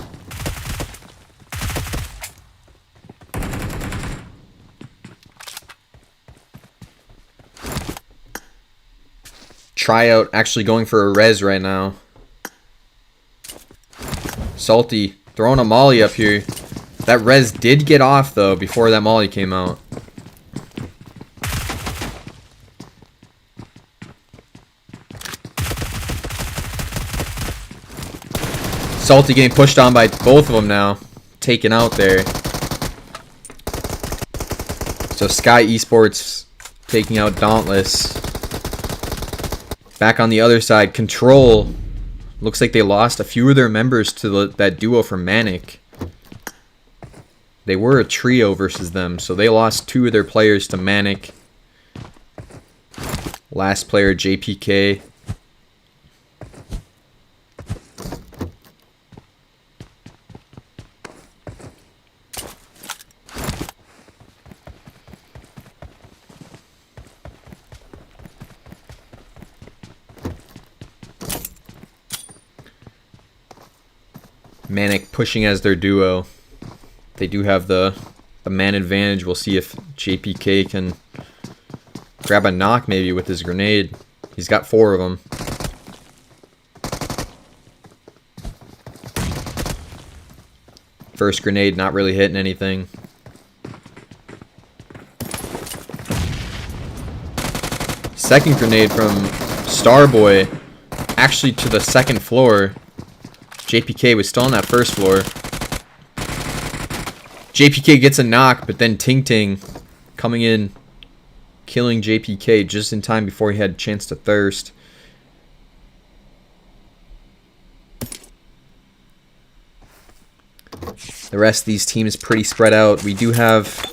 Tryout actually going for a res right now. Salty throwing a molly up here. That res did get off though before that molly came out. Salty getting pushed on by both of them now. Taken out there. So Sky Esports taking out Dauntless. Back on the other side, Control. Looks like they lost a few of their members to that duo from Manic. They were a trio versus them, so they lost two of their players to Manic. Last player, JPK. Manic pushing as their duo. They do have the man advantage. We'll see if JPK can grab a knock maybe with his grenade. He's got 4 of them. First grenade not really hitting anything. Second grenade from Starboy, actually to the 2nd floor. JPK was still on that 1st floor. JPK gets a knock, but then Ting Ting coming in, killing JPK just in time before he had a chance to thirst. The rest of these teams pretty spread out. We do have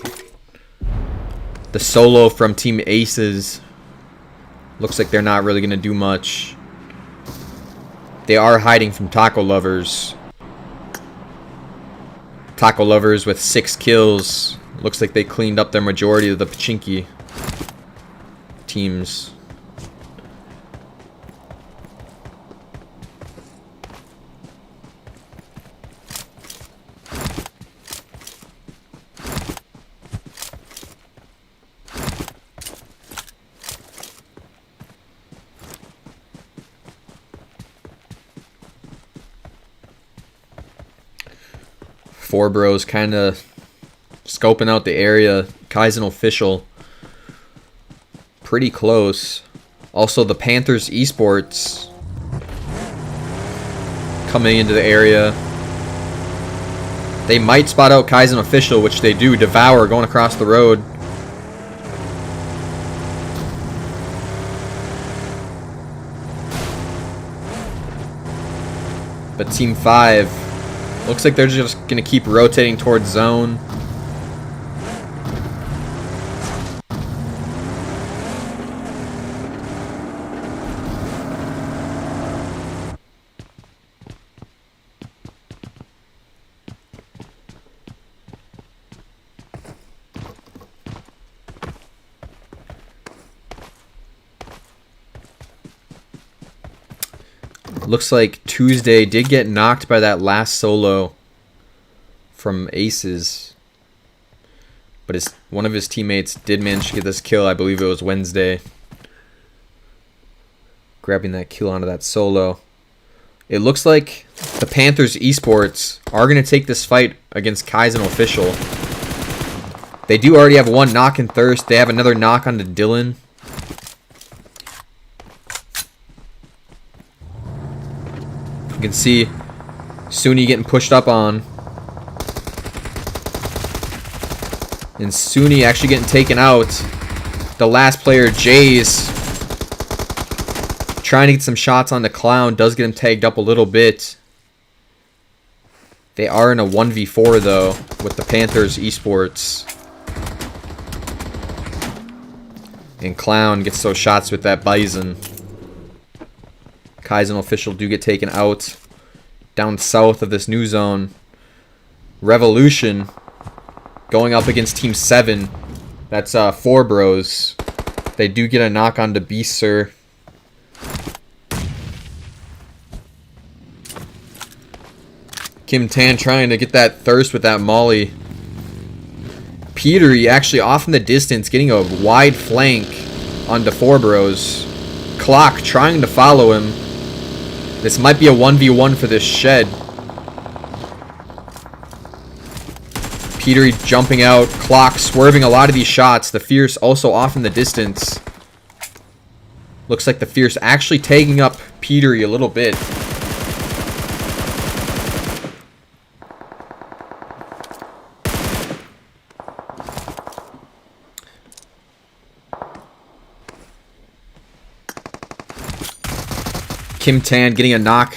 the solo from Team Aces. Looks like they're not really going to do much. They are hiding from Taco Lovers. Taco Lovers with 6 kills. Looks like they cleaned up their majority of the Pachinki teams. Four Bros kind of scoping out the area. Kaizen official pretty close. Also the Panthers Esports coming into the area. They might spot out Kaizen official, which they do. Devour going across the road. But Team 5 looks like they're just going to keep rotating towards zone. Looks like Tuesday did get knocked by that last solo from Aces. But one of his teammates did manage to get this kill. I believe it was Wednesday. Grabbing that kill onto that solo. It looks like the Panthers Esports are going to take this fight against Kaizen official. They do already have 1 knock and thirst. They have another knock onto Dylan. You can see Suni getting pushed up on. And Suni actually getting taken out. The last player, Jays, trying to get some shots on the Clown. Does get him tagged up a little bit. They are in a 1v4 though with the Panthers Esports. And Clown gets those shots with that Bison. Kaizen official do get taken out. Down south of this new zone. Revolution going up against Team 7. That's 4 Bros. They do get a knock on to Beast Sir. Kim Tan trying to get that thirst with that Molly. Petery actually off in the distance getting a wide flank onto 4 Bros. Clock trying to follow him. This might be a 1v1 for this shed. Petery jumping out. Clock swerving a lot of these shots. The Fierce also off in the distance. Looks like the Fierce actually taking up Petery a little bit. Kim Tan getting a knock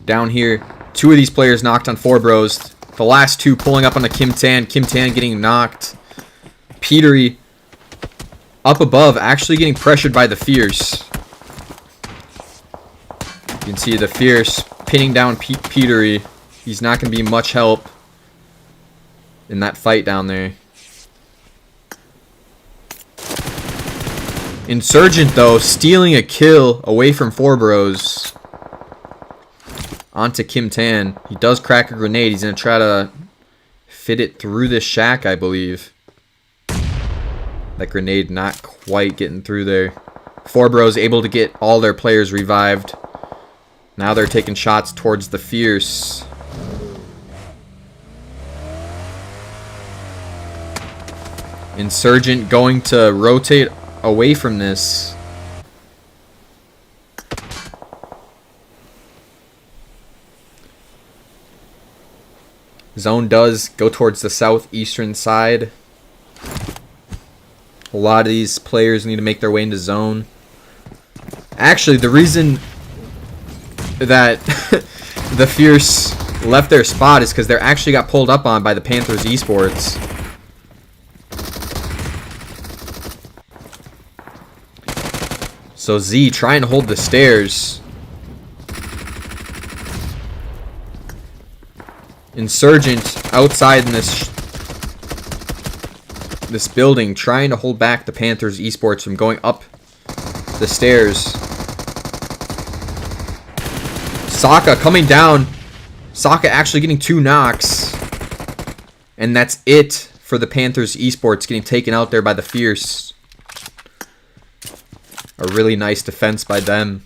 down here. 2 of these players knocked on 4 Bros. The last 2 pulling up on the Kim Tan. Kim Tan getting knocked. Petery up above actually getting pressured by the Fierce. You can see the Fierce pinning down Petery. He's not going to be much help in that fight down there. Insurgent, though, stealing a kill away from 4 Bros. Onto Kim Tan. He does crack a grenade. He's going to try to fit it through this shack, I believe. That grenade not quite getting through there. Four Bros able to get all their players revived. Now they're taking shots towards the Fierce. Insurgent going to rotate away from this. Zone does go towards the southeastern side. A lot of these players need to make their way into zone. Actually, the reason that the Fierce left their spot is because they actually got pulled up on by the Panthers Esports. So Z trying to hold the stairs. Insurgent outside in this building trying to hold back the Panthers Esports from going up the stairs. Sokka coming down. Sokka actually getting 2 knocks. And that's it for the Panthers Esports, getting taken out there by the Fierce. A really nice defense by them.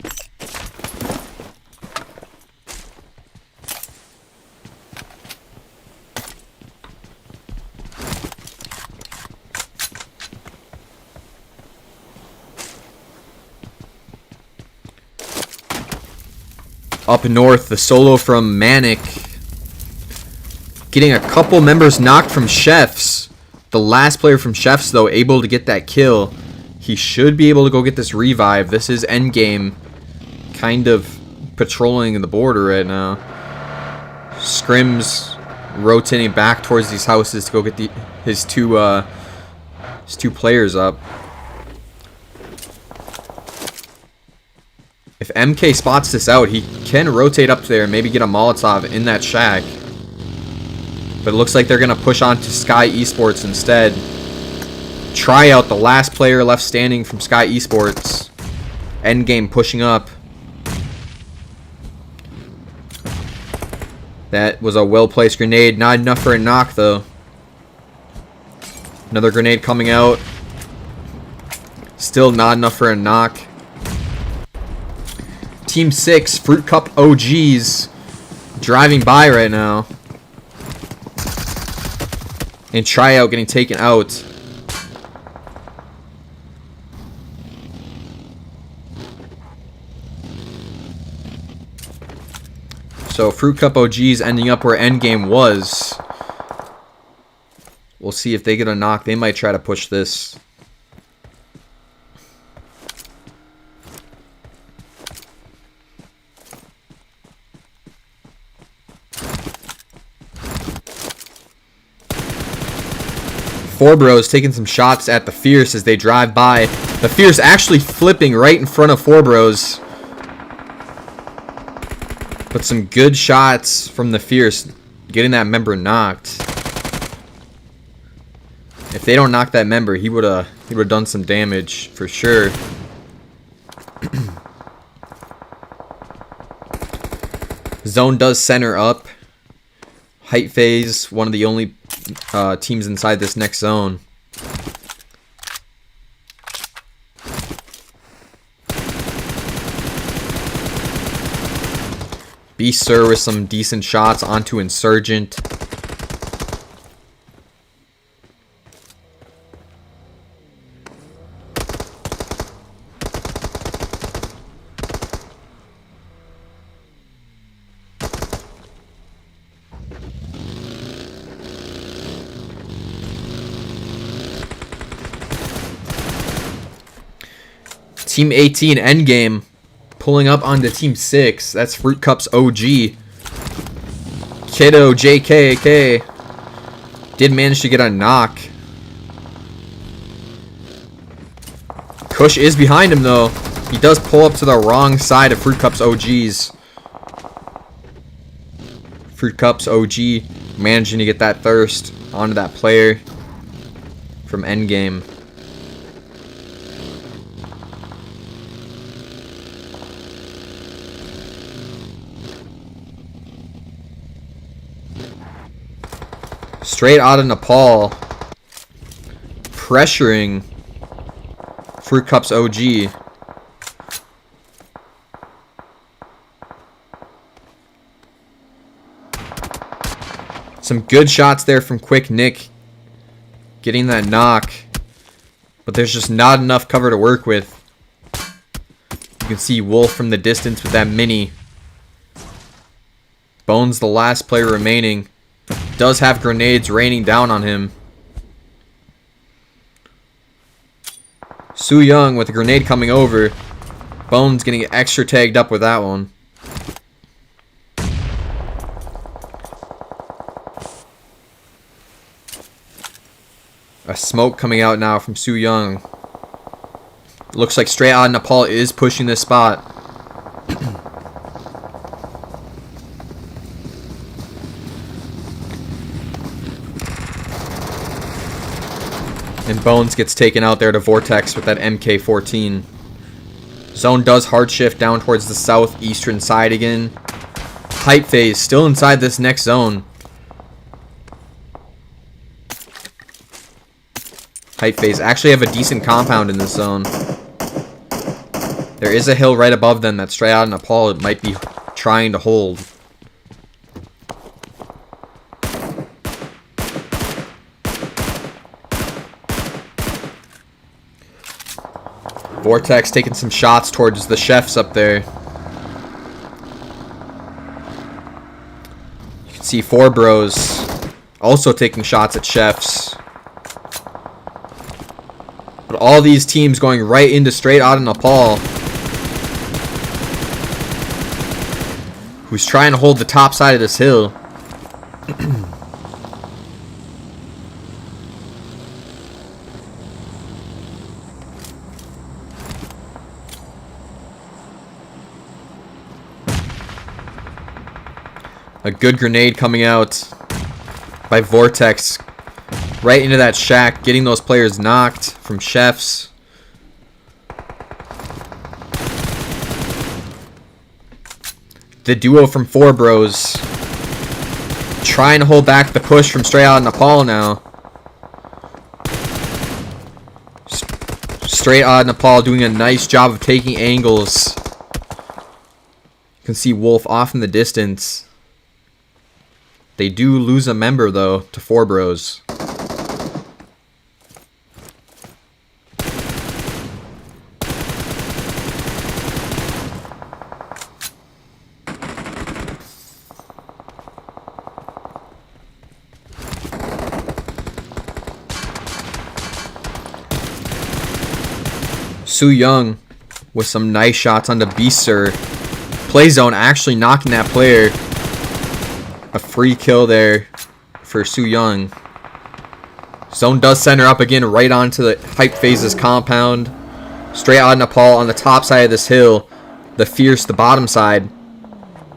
Up north, the solo from Manic. Getting a couple members knocked from Chefs. The last player from Chefs, though, able to get that kill. He should be able to go get this revive. This is endgame. Kind of patrolling the border right now. Scrims rotating back towards these houses to go get his two players up. If MK spots this out, he can rotate up there and maybe get a Molotov in that shack. But it looks like they're going to push on to Sky Esports instead. Tryout, the last player left standing from Sky Esports. Endgame pushing up. That was a well-placed grenade. Not enough for a knock, though. Another grenade coming out. Still not enough for a knock. Team 6, Fruit Cup OGs, driving by right now. And Tryout getting taken out. So Fruit Cup OGs ending up where Endgame was. We'll see if they get a knock. They might try to push this. Four Bros taking some shots at the Fierce as they drive by. The Fierce actually flipping right in front of Four Bros. But some good shots from the Fierce, getting that member knocked. If they don't knock that member, he would have done some damage for sure. Zone does center up. Height phase, one of the only teams inside this next zone. Beast Sir with some decent shots onto Insurgent. Team 18 endgame pulling up onto Team 6. That's Fruit Cup's OG. Kiddo JKK did manage to get a knock. Kush is behind him though. He does pull up to the wrong side of Fruit Cup's OGs. Fruit Cup's OG managing to get that thirst onto that player from endgame. Straight out of Nepal, pressuring Fruit Cups OG. Some good shots there from Quick Nick. Getting that knock. But there's just not enough cover to work with. You can see Wolf from the distance with that mini. Bones, the last player remaining, does have grenades raining down on him. Su Young with a grenade coming over. Bones getting extra tagged up with that one. A smoke coming out now from Su Young. Looks like Straight Outta Nepal is pushing this spot. And Bones gets taken out there to Vortex with that MK14. Zone does hard shift down towards the southeastern side again. Hype phase still inside this next zone. Hype phase actually have a decent compound in this zone. There is a hill right above them that Straight Outta Nepal might be trying to hold. Vortex taking some shots towards the chefs up there. You can see Four Bros also taking shots at chefs. But all these teams going right into Straight Outta Nepal, who's trying to hold the top side of this hill. A good grenade coming out by Vortex right into that shack, getting those players knocked from chefs. The duo from Four Bros trying to hold back the push from Straight Outta Nepal now. Straight Outta Nepal doing a nice job of taking angles. You can see Wolf off in the distance. They do lose a member, though, to Four Bros. Su Young with some nice shots on the Beaster. Play zone actually knocking that player. A free kill there for Su Young. Zone does center up again right onto the Hype Phases compound. Straight Outta Nepal on the top side of this hill. The Fierce, the bottom side.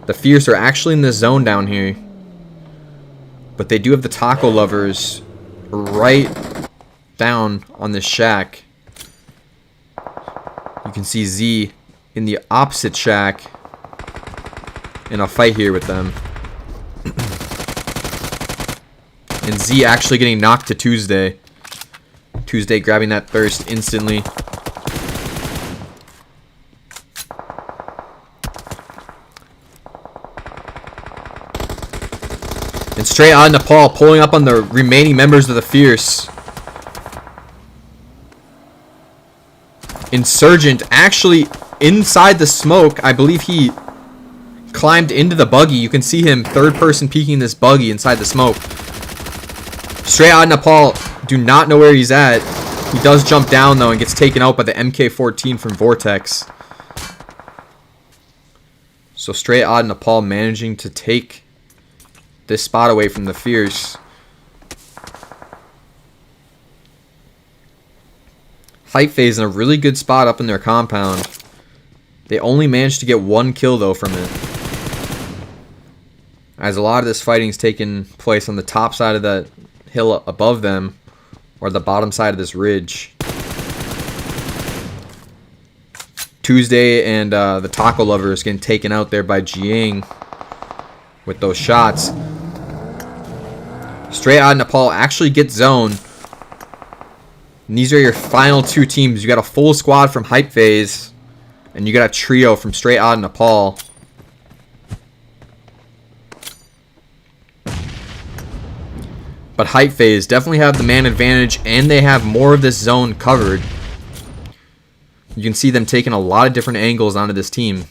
The Fierce are actually in the zone down here. But they do have the Taco Lovers right down on this shack. You can see Z in the opposite shack in a fight here with them. And Z actually getting knocked to Tuesday. Tuesday grabbing that thirst instantly. And Straight Outta Nepal pulling up on the remaining members of the Fierce. Insurgent actually inside the smoke. I believe he climbed into the buggy. You can see him third person peeking this buggy inside the smoke. Straight Outta Nepal do not know where he's at. He does jump down though and gets taken out by the MK14 from Vortex. So Straight Outta Nepal managing to take this spot away from the Fierce. Hype Phase in a really good spot up in their compound. They only managed to get one kill though from it, as a lot of this fighting is taking place on the top side of that hill above them, or the bottom side of this ridge. Tuesday and the Taco Lovers getting taken out there by Jiang with those shots. Straight Outta Nepal actually gets zone. And these are your final two teams. You got a full squad from Hype Phase, and you got a trio from Straight Odd Nepal. But Hype Phase definitely have the man advantage, and they have more of this zone covered. You can see them taking a lot of different angles onto this team.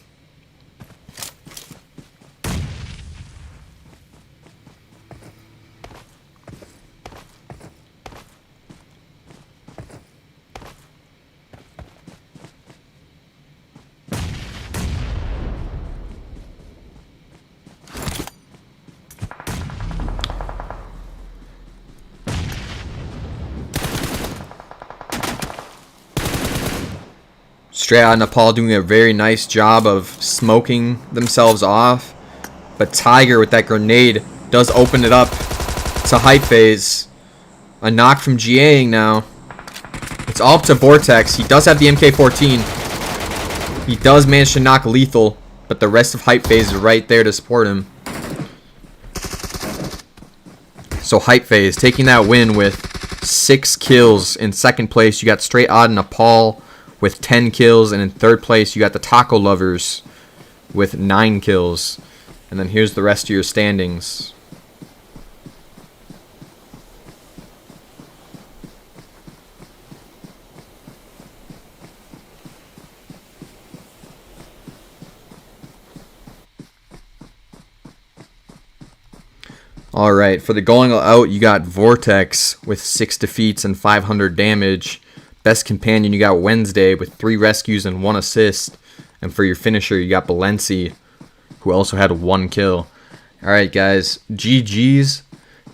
Straight Outta Nepal doing a very nice job of smoking themselves off. But Tiger with that grenade does open it up to Hype Phase. A knock from GAing now. It's all up to Vortex. He does have the MK14. He does manage to knock Lethal, but the rest of Hype Phase is right there to support him. So Hype Phase taking that win with 6 kills. In second place, you got Straight Odd Nepal with 10 kills, and in third place you got the Taco Lovers with 9 kills. And then here's the rest of your standings. Alright, for the going out, you got Vortex with 6 defeats and 500 damage. Best companion, you got Wednesday with 3 rescues and 1 assist. And for your finisher, you got Balenci, who also had 1 kill. Alright guys, GG's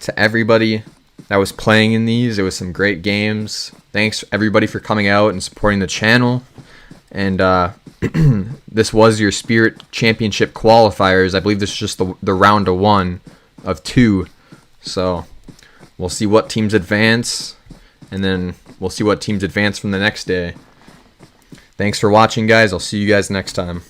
to everybody that was playing in these. It was some great games. Thanks everybody for coming out and supporting the channel. And this was your Spirit Championship qualifiers. I believe this is just the round of 1 of 2. So we'll see what teams advance, and then we'll see what teams advance from the next day. Thanks for watching, guys. I'll see you guys next time.